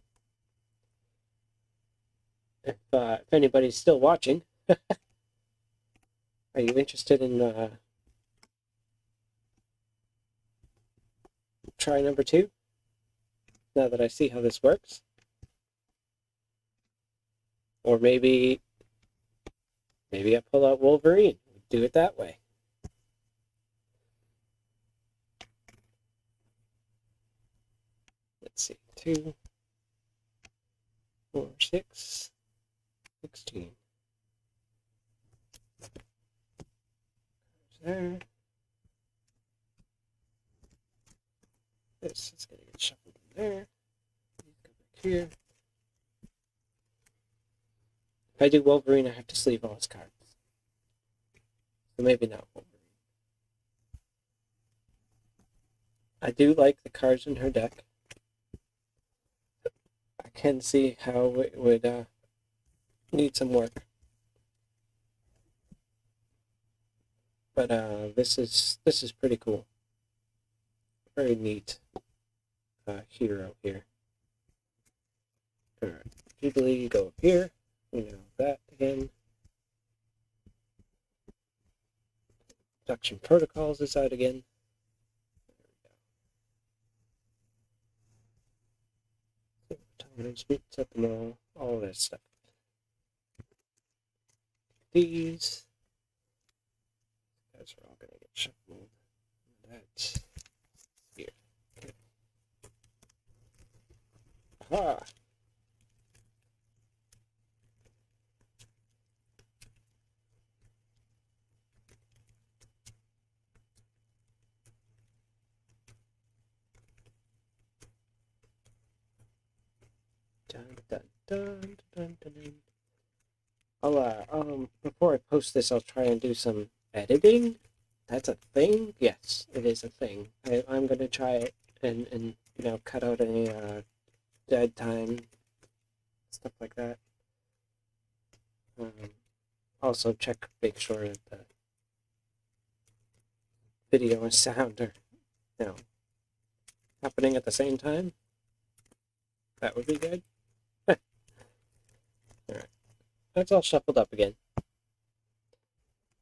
if anybody's still watching, are you interested in try number 2? Now that I see how this works. Or maybe I pull out Wolverine. Do it that way. Let's see. 2, 4, 6, 16. There. This is going to get shuffled in there. Go back here. If I do Wolverine, I have to sleeve all his cards. So maybe not Wolverine. I do like the cards in her deck. I can see how it would need some work. But this is pretty cool. Very neat hero here. Alright, Jubilee, go up here. You know that again. Production protocols is out again. Timers, meet Sentinel, all that stuff. These guys are all gonna get shuffled. That's here. Okay. Aha! Dun, dun, dun, dun, dun, dun. Before I post this, I'll try and do some editing. That's a thing? Yes, it is a thing. I'm gonna try it and you know, cut out any dead time, stuff like that. Also make sure that the video and sound are, you know, happening at the same time. That would be good. Alright. That's all shuffled up again.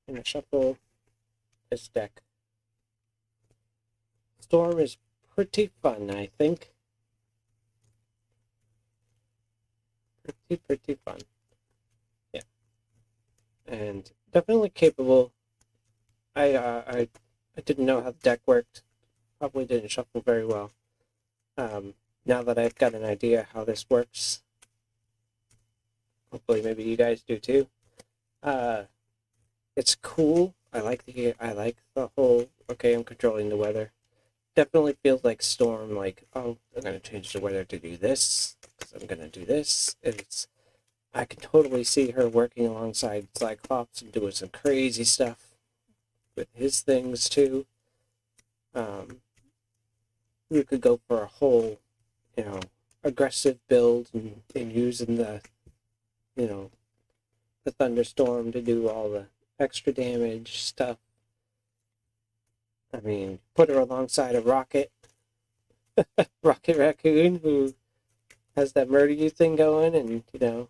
I'm gonna shuffle this deck. Storm is pretty fun, I think. Pretty fun. Yeah. And definitely capable. I didn't know how the deck worked. Probably didn't shuffle very well. Now that I've got an idea how this works, hopefully maybe you guys do too. It's cool. I like the whole, okay, I'm controlling the weather. Definitely feels like Storm, like, oh, I'm gonna change the weather to do this, because I'm gonna do this. I can totally see her working alongside Cyclops and doing some crazy stuff with his things too. You could go for a whole, you know, aggressive build and using the, you know, the thunderstorm to do all the extra damage stuff. I mean, put her alongside a Rocket Raccoon, who has that murder you thing going, and, you know,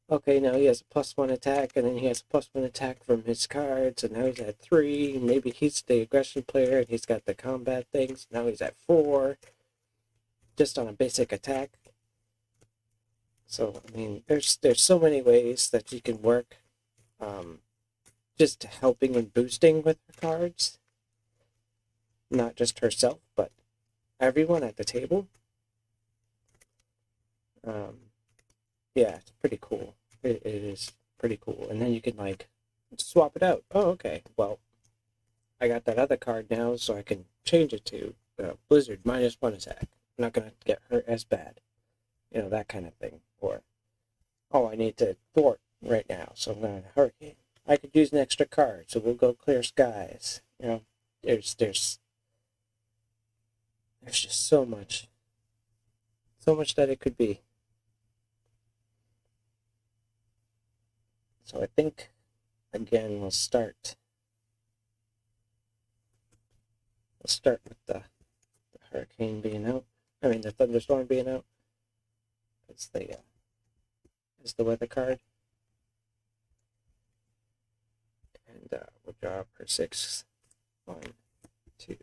okay, now he has a +1 attack, and then he has a +1 attack from his cards, and now he's at 3, and maybe he's the aggression player, and he's got the combat things, now he's at 4, just on a basic attack. So, I mean, there's so many ways that you can work, just helping and boosting with her cards. Not just herself, but everyone at the table. Yeah, it's pretty cool. It is pretty cool. And then you can, like, swap it out. Oh, okay. Well, I got that other card now, so I can change it to Blizzard -1 attack. I'm not going to get hurt as bad. You know, that kind of thing. Or, oh, I need to thwart right now, so I'm going to Hurricane. I could use an extra card, so we'll go Clear Skies. You know, there's just so much that it could be. So I think, again, we'll start with the Hurricane being out. I mean, the Thunderstorm being out. It's the weather card. And we'll draw per 6. 1, 2,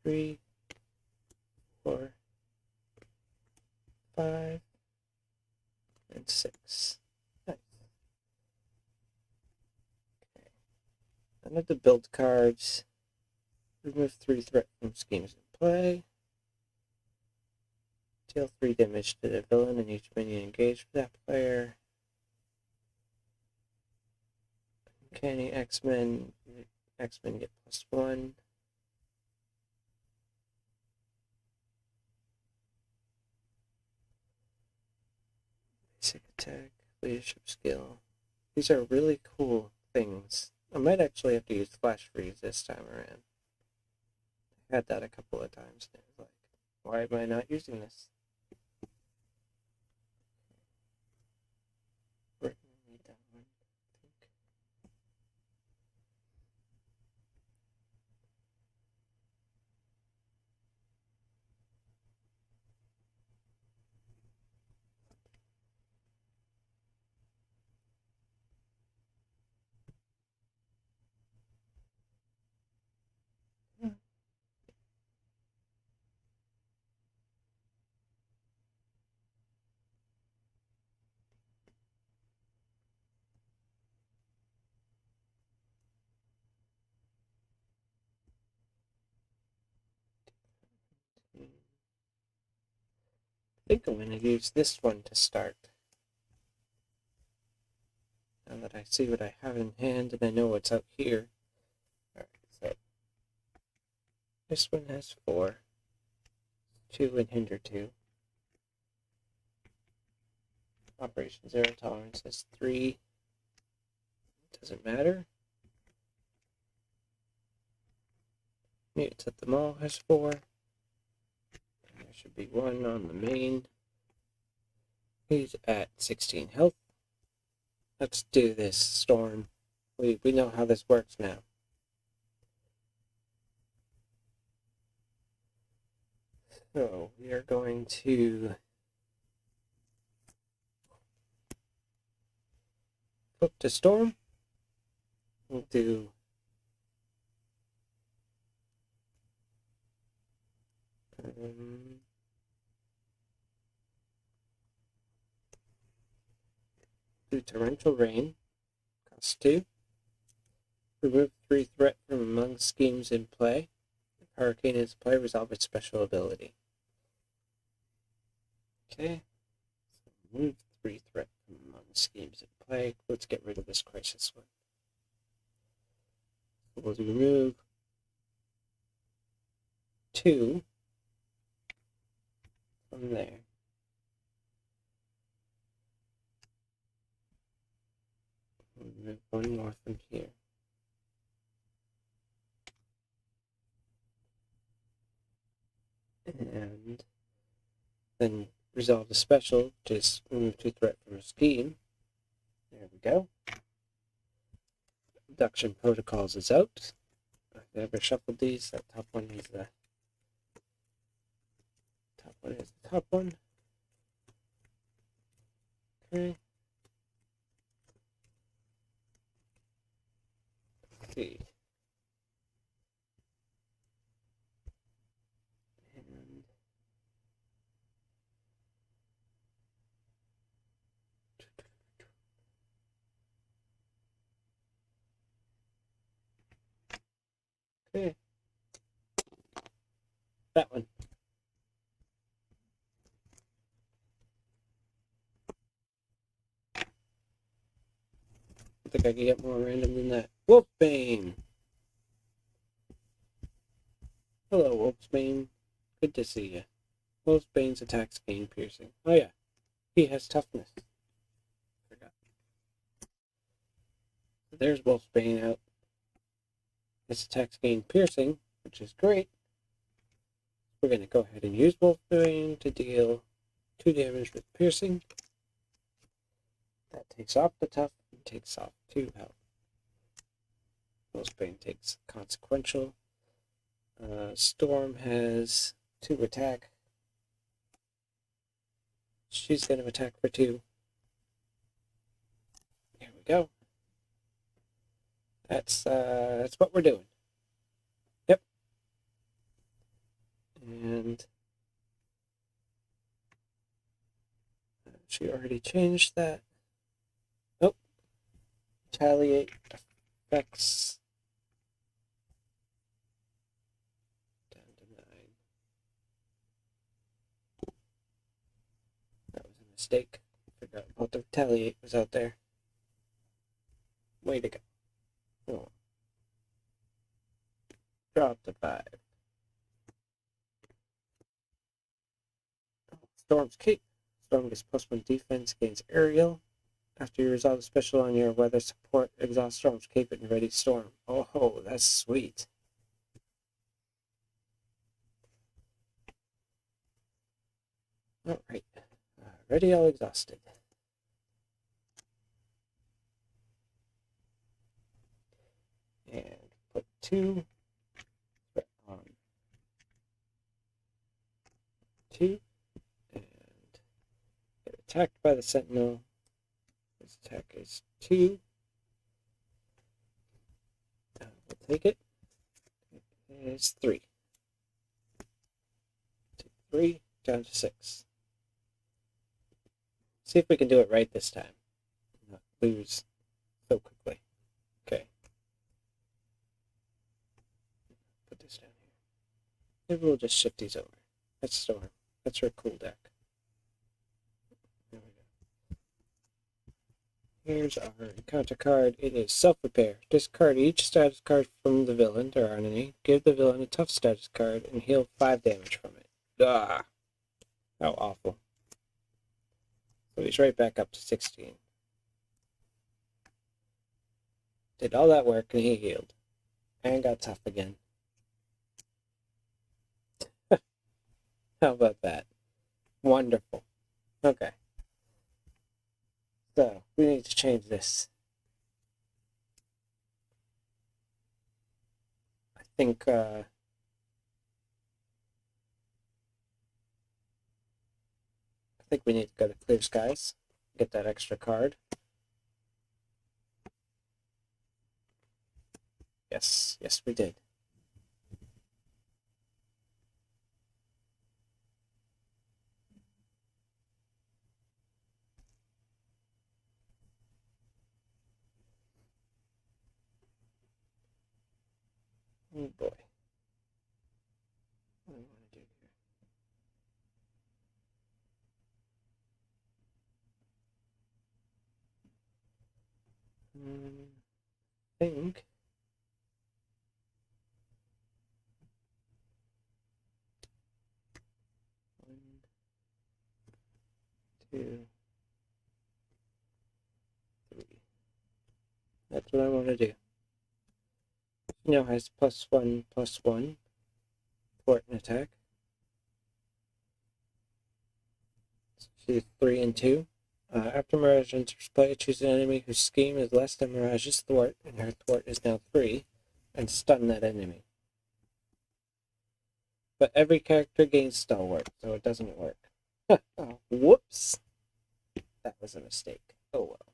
3, 4, 5, and 6. Nice. Okay. None of the build cards. Remove 3 threat from schemes in play. Deal 3 damage to the villain and each minion engaged with that player. Uncanny X-Men. X-Men get +1. Basic attack, leadership skill. These are really cool things. I might actually have to use Flash Freeze this time around. I had that a couple of times. And I was like, why am I not using this? We're gonna need that one, I think. think I'm going to use this one to start. Now that I see what I have in hand and I know what's out here. Alright, so this one has 4. 2 and hinder 2. Operation Zero Tolerance has 3. Doesn't matter. Mutants at the mall has 4. And there should be 1 on the main. He's at 16 health. Let's do this, Storm. We know how this works now. So we are going to flip to Storm. We'll do Torrential Rain. Cost 2. Remove 3 threat from among schemes in play. If Hurricane is in play, resolve its special ability. Okay. So remove 3 threat from among schemes in play. Let's get rid of this crisis one. We'll remove 2 from there. We'll remove 1 more from here. And then resolve the special, just remove 2 threat from a scheme. There we go. Abduction Protocols is out. I've never shuffled these. That top one is the top one. Okay. Let's see. Okay. That one. I think I can get more random than that. Wolfbane! Hello, Wolfbane. Good to see you. Wolfbane's attacks gain piercing. Oh yeah, he has toughness. Forgot. So there's Wolfbane out. His attacks gain piercing, which is great. We're going to go ahead and use Wolfbane to deal 2 damage with piercing. That takes off the tough and takes off 2 health. Wolfbane takes consequential. Storm has 2 attack. She's going to attack for 2. There we go. That's what we're doing. Yep. And she already changed that. Nope. Retaliate effects down to 9. That was a mistake. Forgot about the retaliate was out there. Way to go. Oh. Drop to 5. Storm's Cape. Storm gets +1 defense, gains aerial. After you resolve a special on your weather support, exhaust Storm's Cape and ready Storm. Oh, that's sweet. Alright. Ready, all exhausted. And put 2 on 2 and get attacked by the Sentinel. His attack is 2. We'll take it. It is 3. 2, 3, down to 6. See if we can do it right this time. Not lose so quickly. Okay. Put this down here. Maybe we'll just shift these over. That's Storm. That's her cool deck. Here's our encounter card. It is self-repair. Discard each status card from the villain or enemy. Give the villain a tough status card and heal 5 damage from it. Ah, how awful. So he's right back up to 16. Did all that work and he healed. And got tough again. How about that? Wonderful. Okay. So, we need to change this. I think we need to go to Clear Skies. Get that extra card. Yes, yes we did. Oh boy. What do I want to do here? I think one, two, three. That's what I want to do. She now has +1/+1 port and attack. She's 3 and 2. After Mirage enters play, choose an enemy whose scheme is less than Mirage's thwart, and her thwart is now 3, and stun that enemy. But every character gains stalwart, so it doesn't work. Oh, whoops! That was a mistake. Oh well.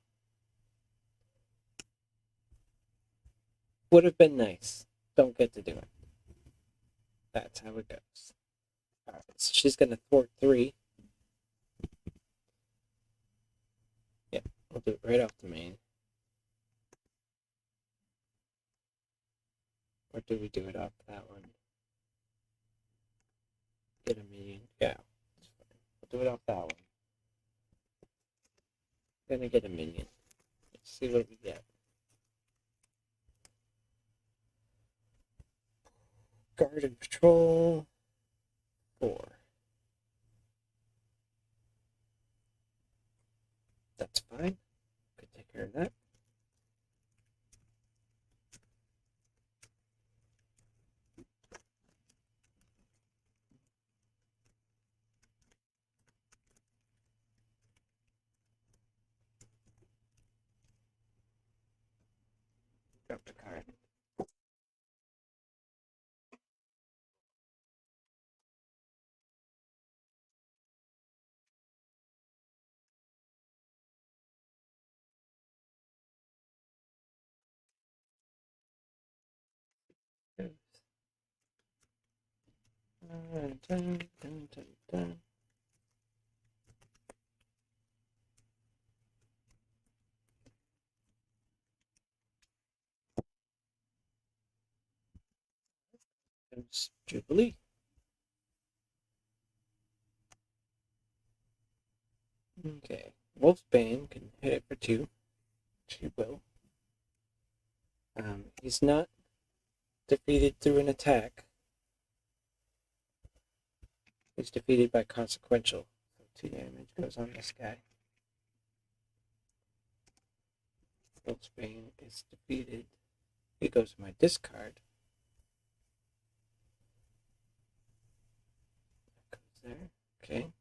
Would have been nice. Don't get to do it. That's how it goes. Alright, so she's gonna thwart 3. Yeah, we'll do it right off the main. Or do we do it off that one? Get a minion. Yeah, that's fine. We'll do it off that one. Gonna get a minion. Let's see what we get. Guard and patrol. 4. That's fine. Could take care of that. Drop the card. Dun, dun, dun, dun. There's Jubilee. Okay. Wolfsbane can hit it for 2. She will. He's not defeated through an attack. He's defeated by consequential. So 2 damage goes on this guy. Wolfsbane is defeated. He goes to my discard. That goes there. Okay.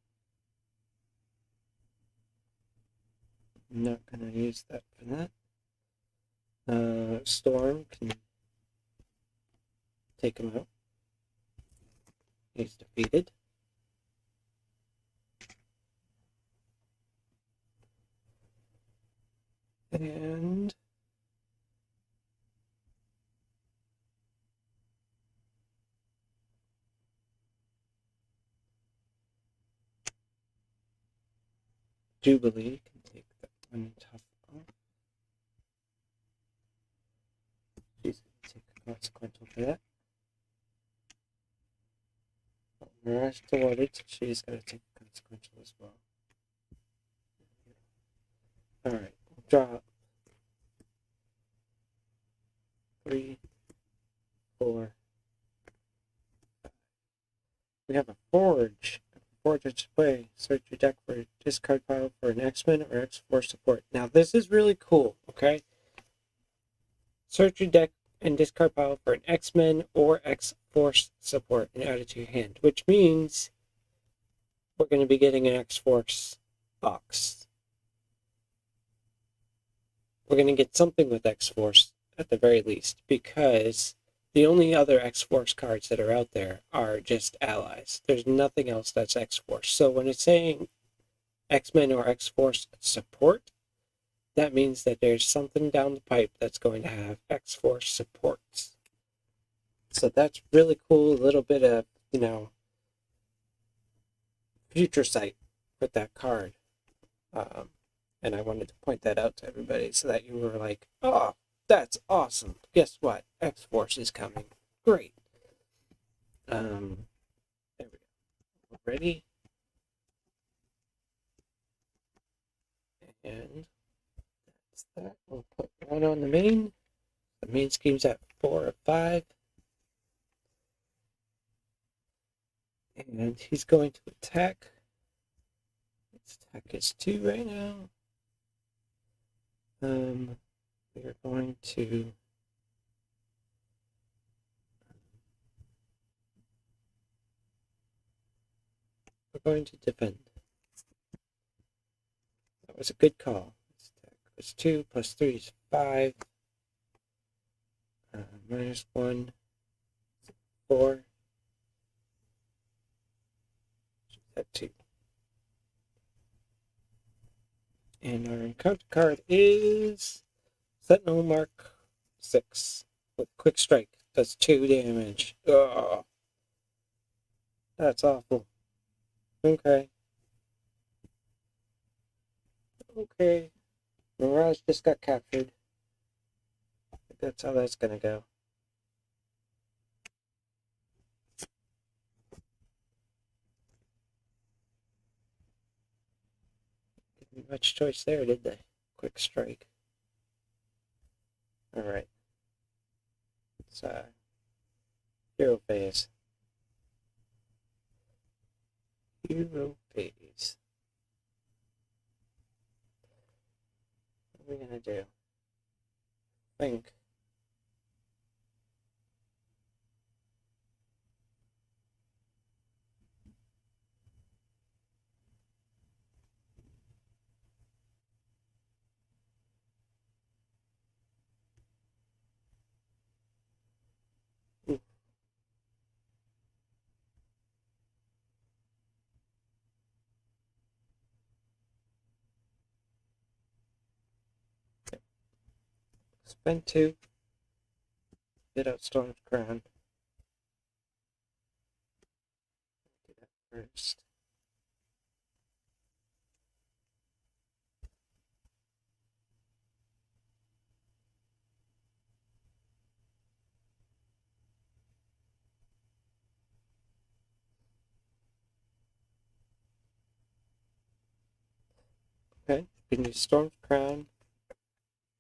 I'm not gonna use that for that. Storm can take him out. He's defeated. And Jubilee can take that one tough off. She's going to take a consequential for that. Mirage thwarted, so she's going to take a consequential as well. Alright, we'll drop 3, 4. We have a forge. Forge a display. Search your deck for a discard pile for an X-Men or X-Force support. Now this is really cool, okay? Search your deck and discard pile for an X-Men or X-Force support and add it to your hand, which means we're going to be getting an X-Force box. We're going to get something with X-Force at the very least, because the only other X-Force cards that are out there are just allies. There's nothing else that's X-Force. So when it's saying X-Men or X-Force support, that means that there's something down the pipe that's going to have X-Force supports. So that's really cool. A little bit of, future sight with that card. And I wanted to point that out to everybody so that you were like, oh, that's awesome. Guess what? X-Force is coming. Great. There we go. We're ready. And that's that. We'll put one on the main. The main scheme's at 4 or 5. And he's going to attack. His attack is 2 right now. We're going to defend. That was a good call. His attack was 2 plus 3 is 5. Minus 1, 4. At 2. And our encounter card is Sentinel Mark 6 with Quick Strike. Does 2 damage. Oh, that's awful. Okay. Mirage just got captured. That's how that's gonna go. Didn't much choice there, did they? Quick Strike. Alright. It's Hero Phase. Hero Phase. What are we gonna do? Think. Spend 2. Get out Storm's Crown. Do that first. Okay, you can use Storm's Crown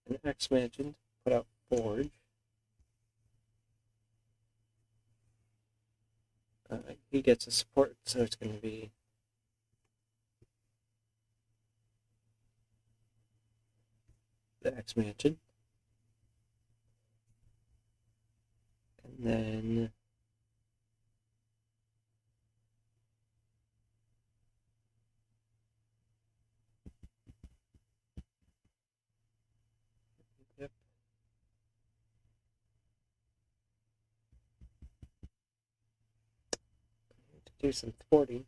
and X-Mansion, put out Forge. He gets a support, so it's going to be the X-Mansion. And then yep. To do some thwarting.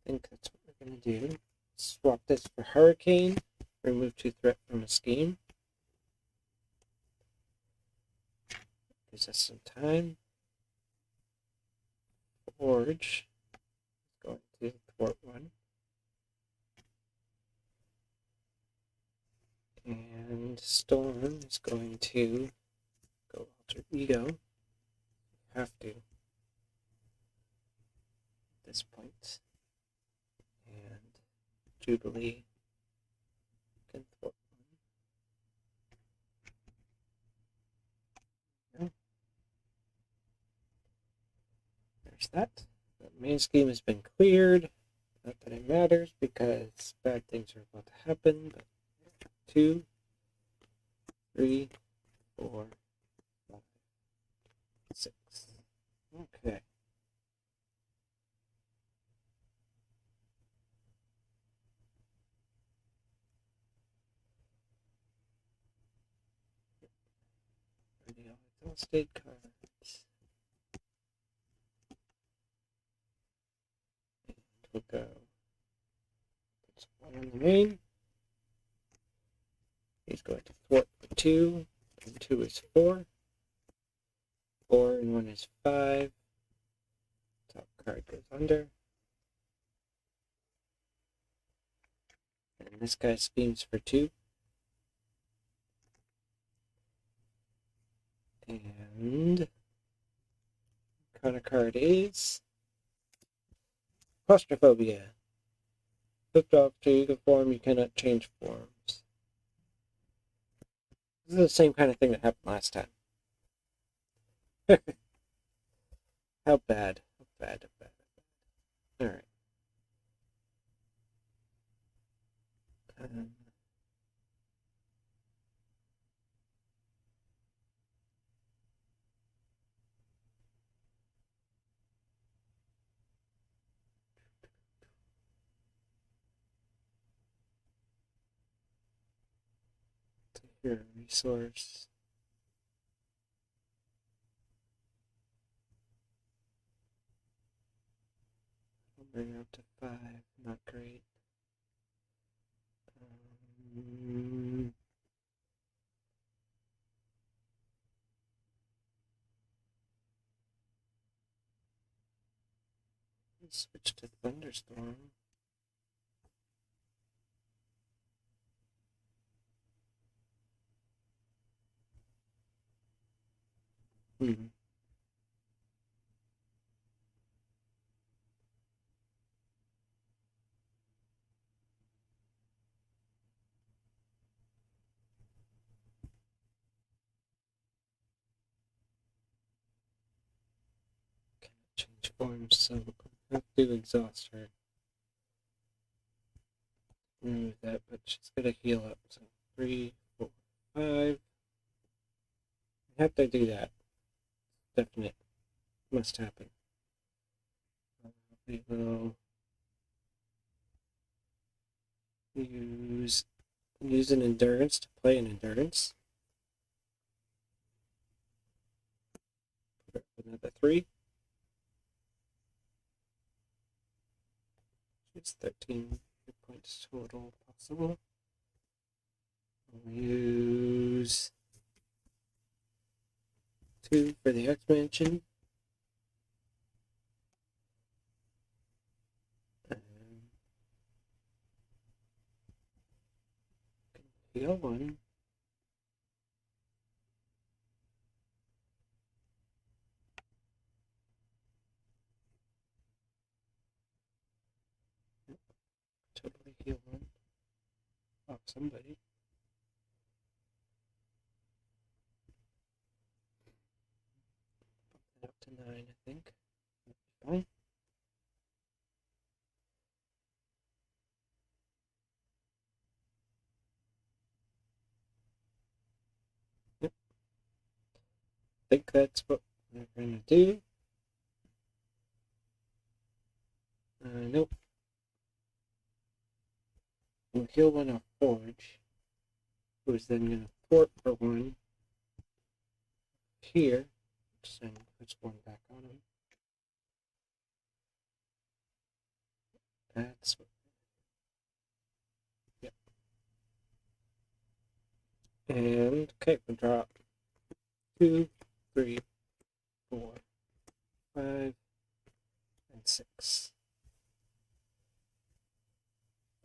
I think that's what we're going to do. Swap this for Hurricane. Remove 2 threat from a scheme. Gives us some time. Forge is going to thwart 1. And Storm is going to go Alter Ego. Have to at this point. And Jubilee. There's that. The main scheme has been cleared. Not that it matters because bad things are about to happen. But 2, 3, 4, 5, 6. Okay. Real estate cards. And we'll go. Put one on the main. He's going to thwart for 2, and 2 is 4. 4 and 1 is 5. Top card goes under. And this guy schemes for 2. And kind of card is claustrophobia. Flipped off to eagle form, you cannot change forms. This is the same kind of thing that happened last time. How bad? How bad? How bad? All right. Here, resource. I'll bring it up to 5. Not great. Switch to thunderstorm. Change forms, so I have to exhaust her. Remove that, but she's gonna heal up. So 3, 4, 5. I have to do that. Definite. Must happen. We will use an endurance to play an endurance. Put up another 3. It's 13 hit points total possible. We'll use 2 for the expansion. Heal 1. Totally heal 1. Off somebody. Bump it up to 9, I think. That'd be fine. Yep. I think that's what we're going to do. Nope. We'll heal 1 off Forge, who's then going to thwart for 1 here, which then puts 1 back on him. That's what. Yep. And okay, we'll drop 2, 3, 4, 5, and 6.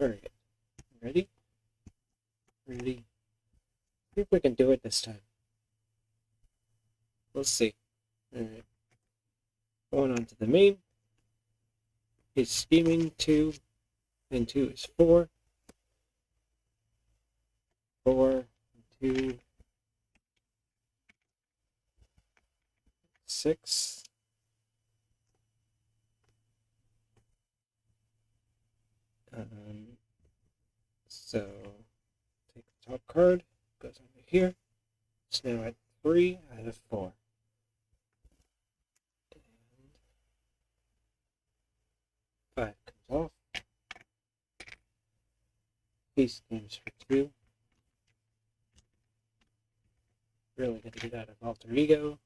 Very good. Ready? Ready? See if we can do it this time. We'll see. Alright. Going on to the main. He's scheming to and 2 is 4. 4, 2, 6. So take the top card, goes over here. It's now at 3 out of 4. And 5 comes off. Peace games for 2. Really going to get out of Alter Ego.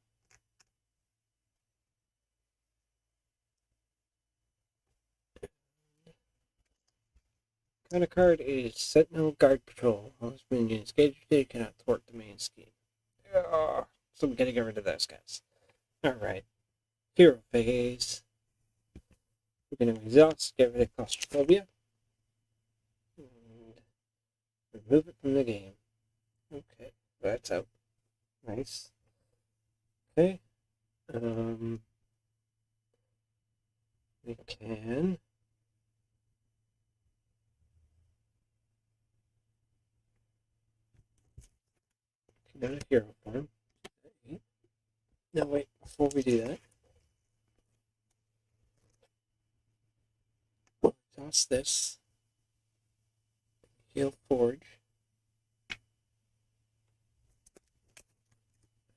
Kind of card is Sentinel Guard Patrol. All this minion is engaged, cannot thwart the main scheme. So I'm gonna get rid of those guys. Alright. Hero phase. We're gonna exhaust, get rid of claustrophobia. And remove it from the game. Okay, that's out. Nice. Okay. We can go to hero form. No, wait, before we do that, we'll toss this. Heal Forge.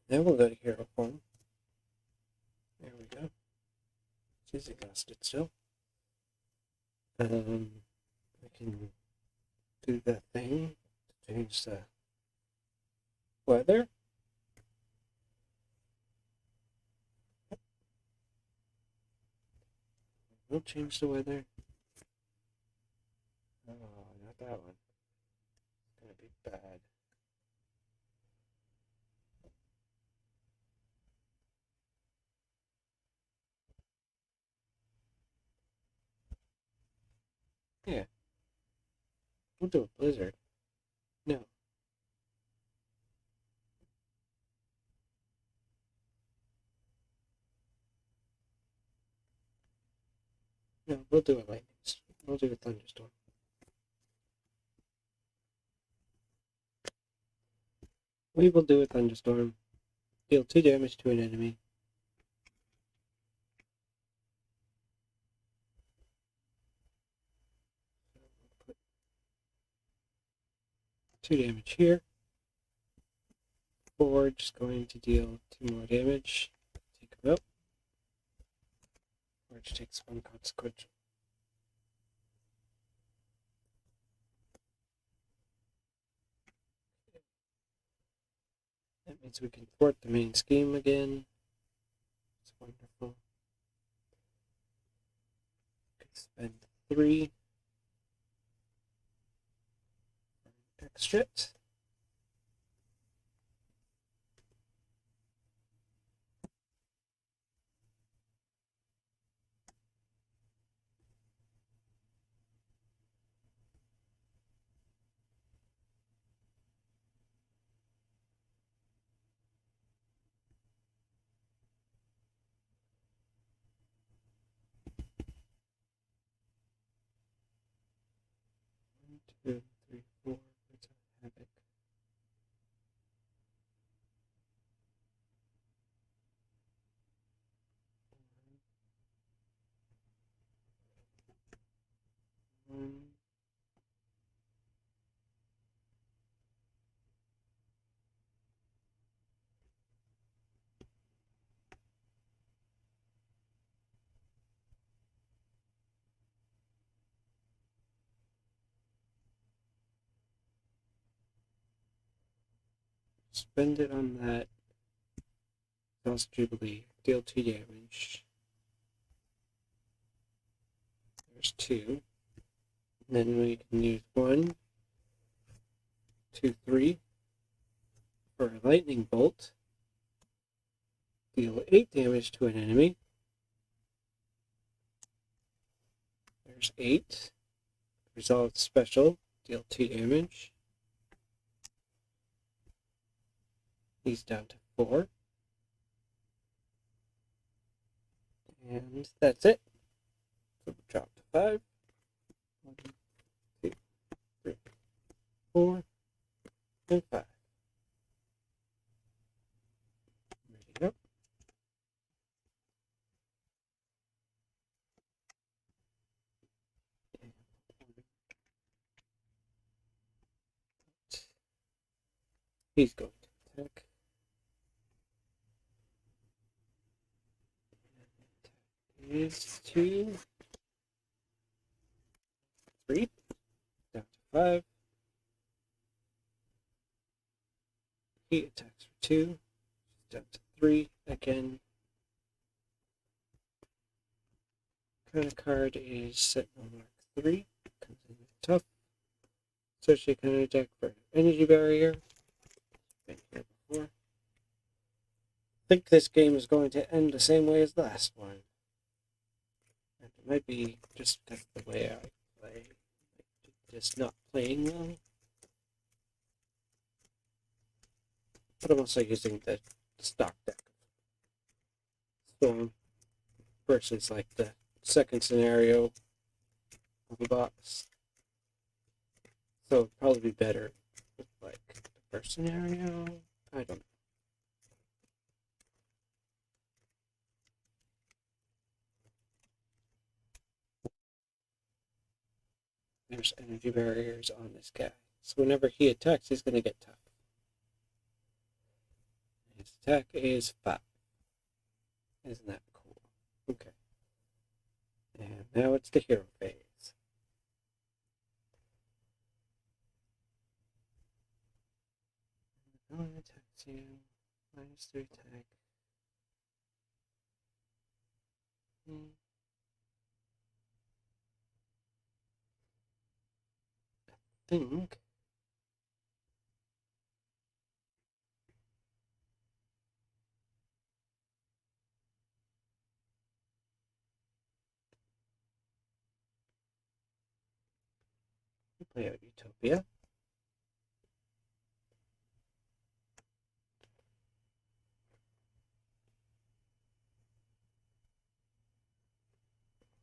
Then we'll go to hero form. There we go. She's exhausted still. We can do that thing to change the weather. We'll change the weather. Oh, not that one. It's gonna be bad. Yeah. We'll do a blizzard. No. No, we'll do a lightning. We'll do a thunderstorm. We will do a thunderstorm. Deal 2 damage to an enemy. Put 2 damage here. Forge is going to deal 2 more damage. Take him out. Forge takes 1 consequential. That means we can thwart the main scheme again. It's wonderful. Could spend 3 for an extra. One, two, three, 4. It's a havoc. One. Spend it on that. Lost Jubilee. Deal 2 damage. There's 2. And then we can use 1, 2, 3 for a lightning bolt. Deal 8 damage to an enemy. There's 8. Resolve special. Deal 2 damage. He's down to 4. And that's it. So we drop to 5. 1, 4, and 5. Ready to go. He's going to attack. Is 2, 3, down to 5. He attacks for 2, down to 3 again. Kind of card is Sentinel Mark 3. Comes in with tough. Search your kind of deck for energy barrier. Been here before. I think this game is going to end the same way as the last one. And it might be just because of the way I play. Just not playing well. But I'm also using the stock deck. Storm versus like the second scenario of the box. So it'd probably be better with like the first scenario. I don't know. There's energy barriers on this guy. So whenever he attacks, he's going to get tough. His attack is 5. Isn't that cool? Okay. And now it's the hero phase. No one attacks you. -3 attack. I think we play out Utopia.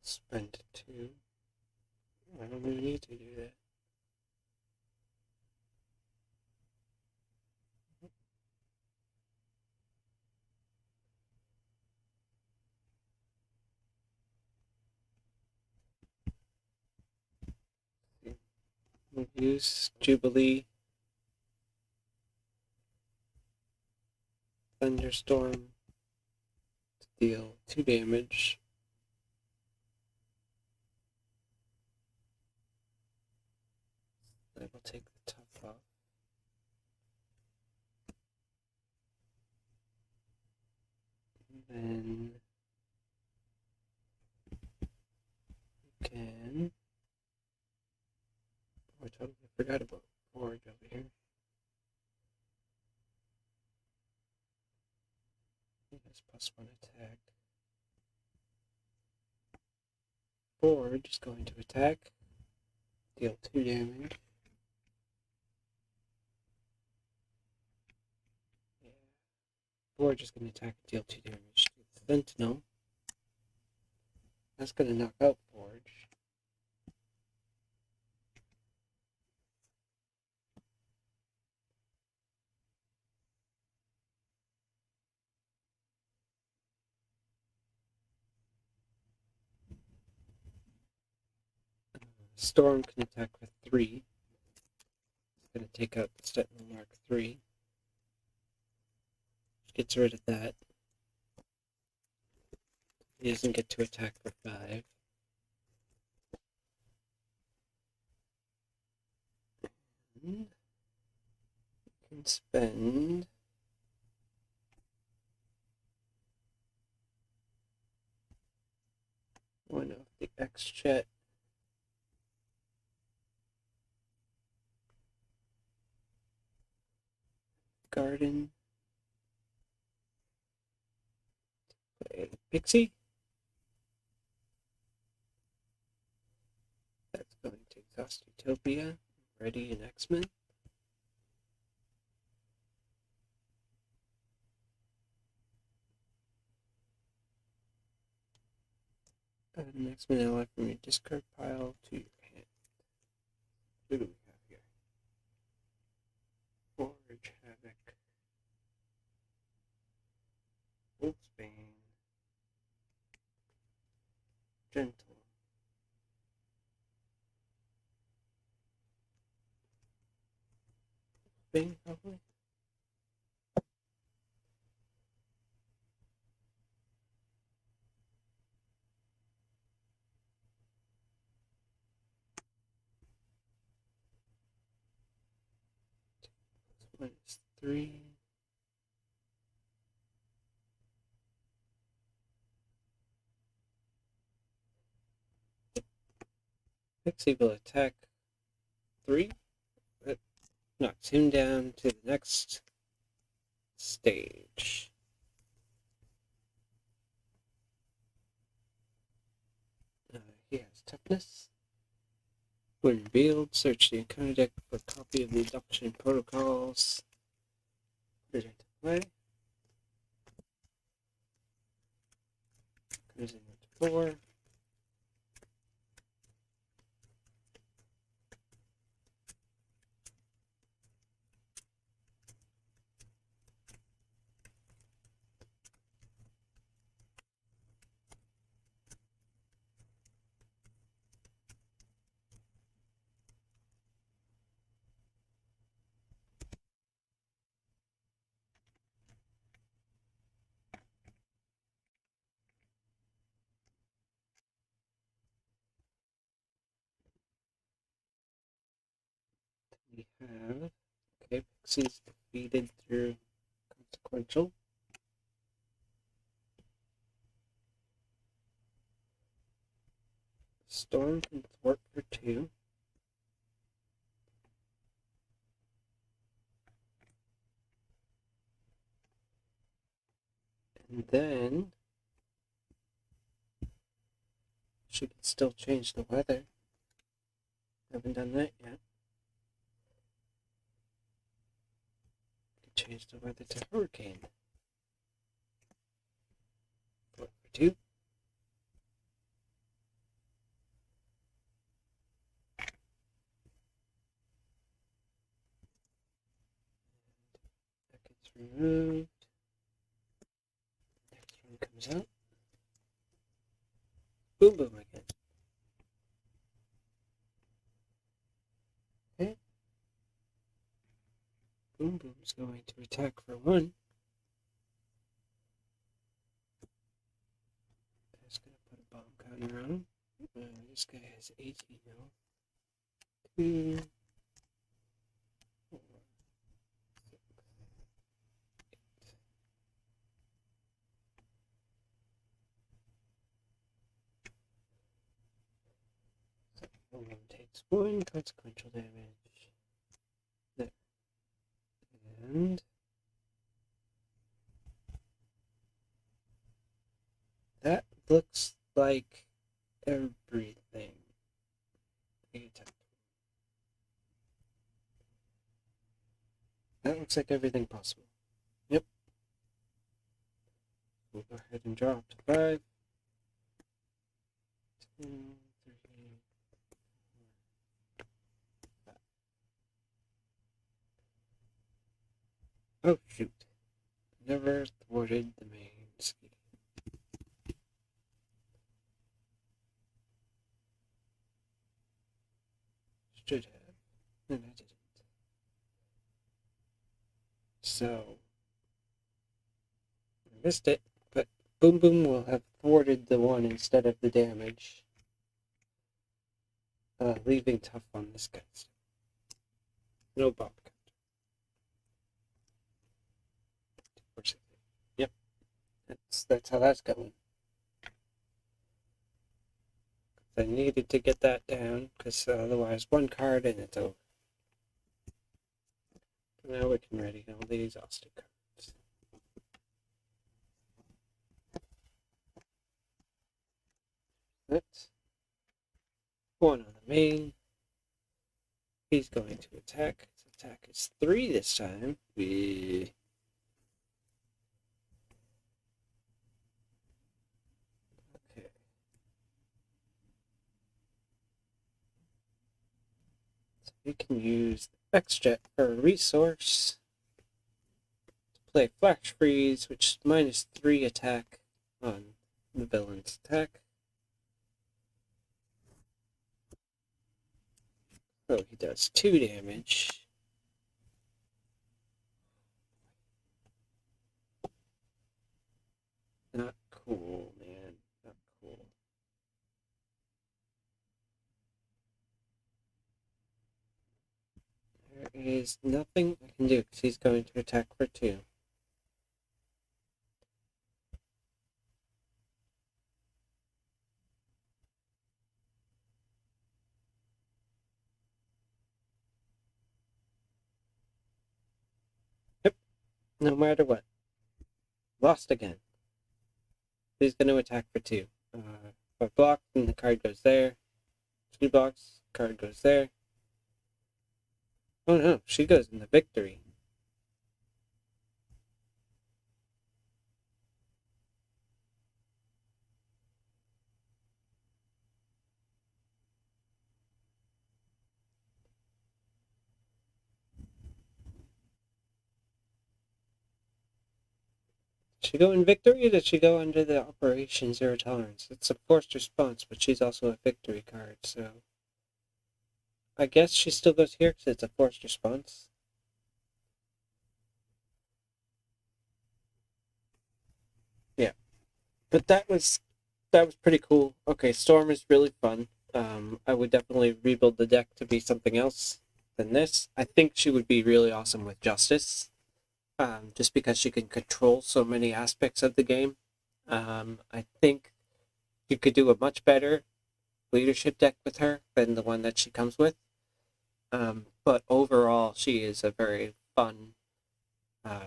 Spend 2. I don't really need to do that. We'll use Jubilee, Thunderstorm to deal 2 damage. I will take the tough off. And then we can. Oh, I totally forgot about Forge over here. He has +1 attack. Forge is going to attack, deal 2 damage. Yeah. Forge is going to attack and deal 2 damage to the Sentinel. That's going to knock out Forge. Storm can attack with 3. It's going to take out the Sentinel Mark 3. Gets rid of that. He doesn't get to attack for 5. And can spend one of the X-Jet. Garden. Play Pixie. That's going to exhaust Utopia. Ready in X-Men. Add an X-Men ally from your discard pile to your hand. What do we have here? flipping, probably. -3. Pixie will attack 3. That knocks him down to the next stage. He has toughness. When revealed, search the encounter deck for a copy of the induction protocols. Put it into play. Goes into 4. We have, okay, Pixie's defeated through consequential. Storm can thwart for 2. And then she can still change the weather. Haven't done that yet. Can change the weather to hurricane. Thwart for 2. That gets removed. Next one comes out. Boom boom again. Okay. Boom boom's going to attack for 1. That's going to put a bomb counter on him. This guy has 18 now. 2, 4, 6, 8. So one takes 1 consequential damage. There. And that looks like everything. That looks like everything possible. Yep. We'll go ahead and draw up to 5. 2, 3, 4, 5. Oh, shoot. Never thwarted the main scheme. Should have. And I didn't. So, I missed it, but Boom Boom will have thwarted the 1 instead of the damage. Leaving tough on this guy. No bomb counter. Yep. That's how that's going. I needed to get that down, because otherwise 1 card and it's over. Now we can ready all the exhausted cards. That's 1 on the main. He's going to attack. His attack is 3 this time. Okay. So we can use the X-Jet for a resource to play Flash Freeze, which is -3 attack on the villain's attack. So he does 2 damage. is nothing I can do because he's going to attack for 2. Yep, no matter what. Lost again. He's going to attack for 2. If I block, then the card goes there. 2 blocks, card goes there. Oh no, she goes in the victory. Did she go in victory, or did she go under the Operation Zero Tolerance? It's a forced response, but she's also a victory card, so I guess she still goes here because it's a forced response. Yeah, but that was pretty cool. Okay, Storm is really fun. I would definitely rebuild the deck to be something else than this. I think she would be really awesome with Justice, just because she can control so many aspects of the game. I think you could do a much better leadership deck with her than the one that she comes with. But overall, she is a very fun,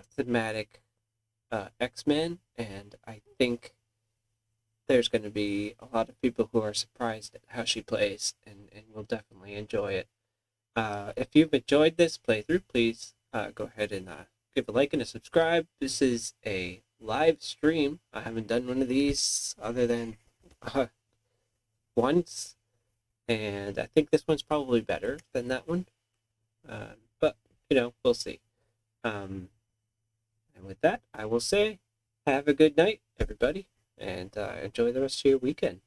thematic X-Men, and I think there's going to be a lot of people who are surprised at how she plays and will definitely enjoy it. If you've enjoyed this playthrough, please go ahead and give a like and a subscribe. This is a live stream. I haven't done one of these other than once, and I think this one's probably better than that one. But, we'll see. And with that, I will say, have a good night, everybody, and enjoy the rest of your weekend.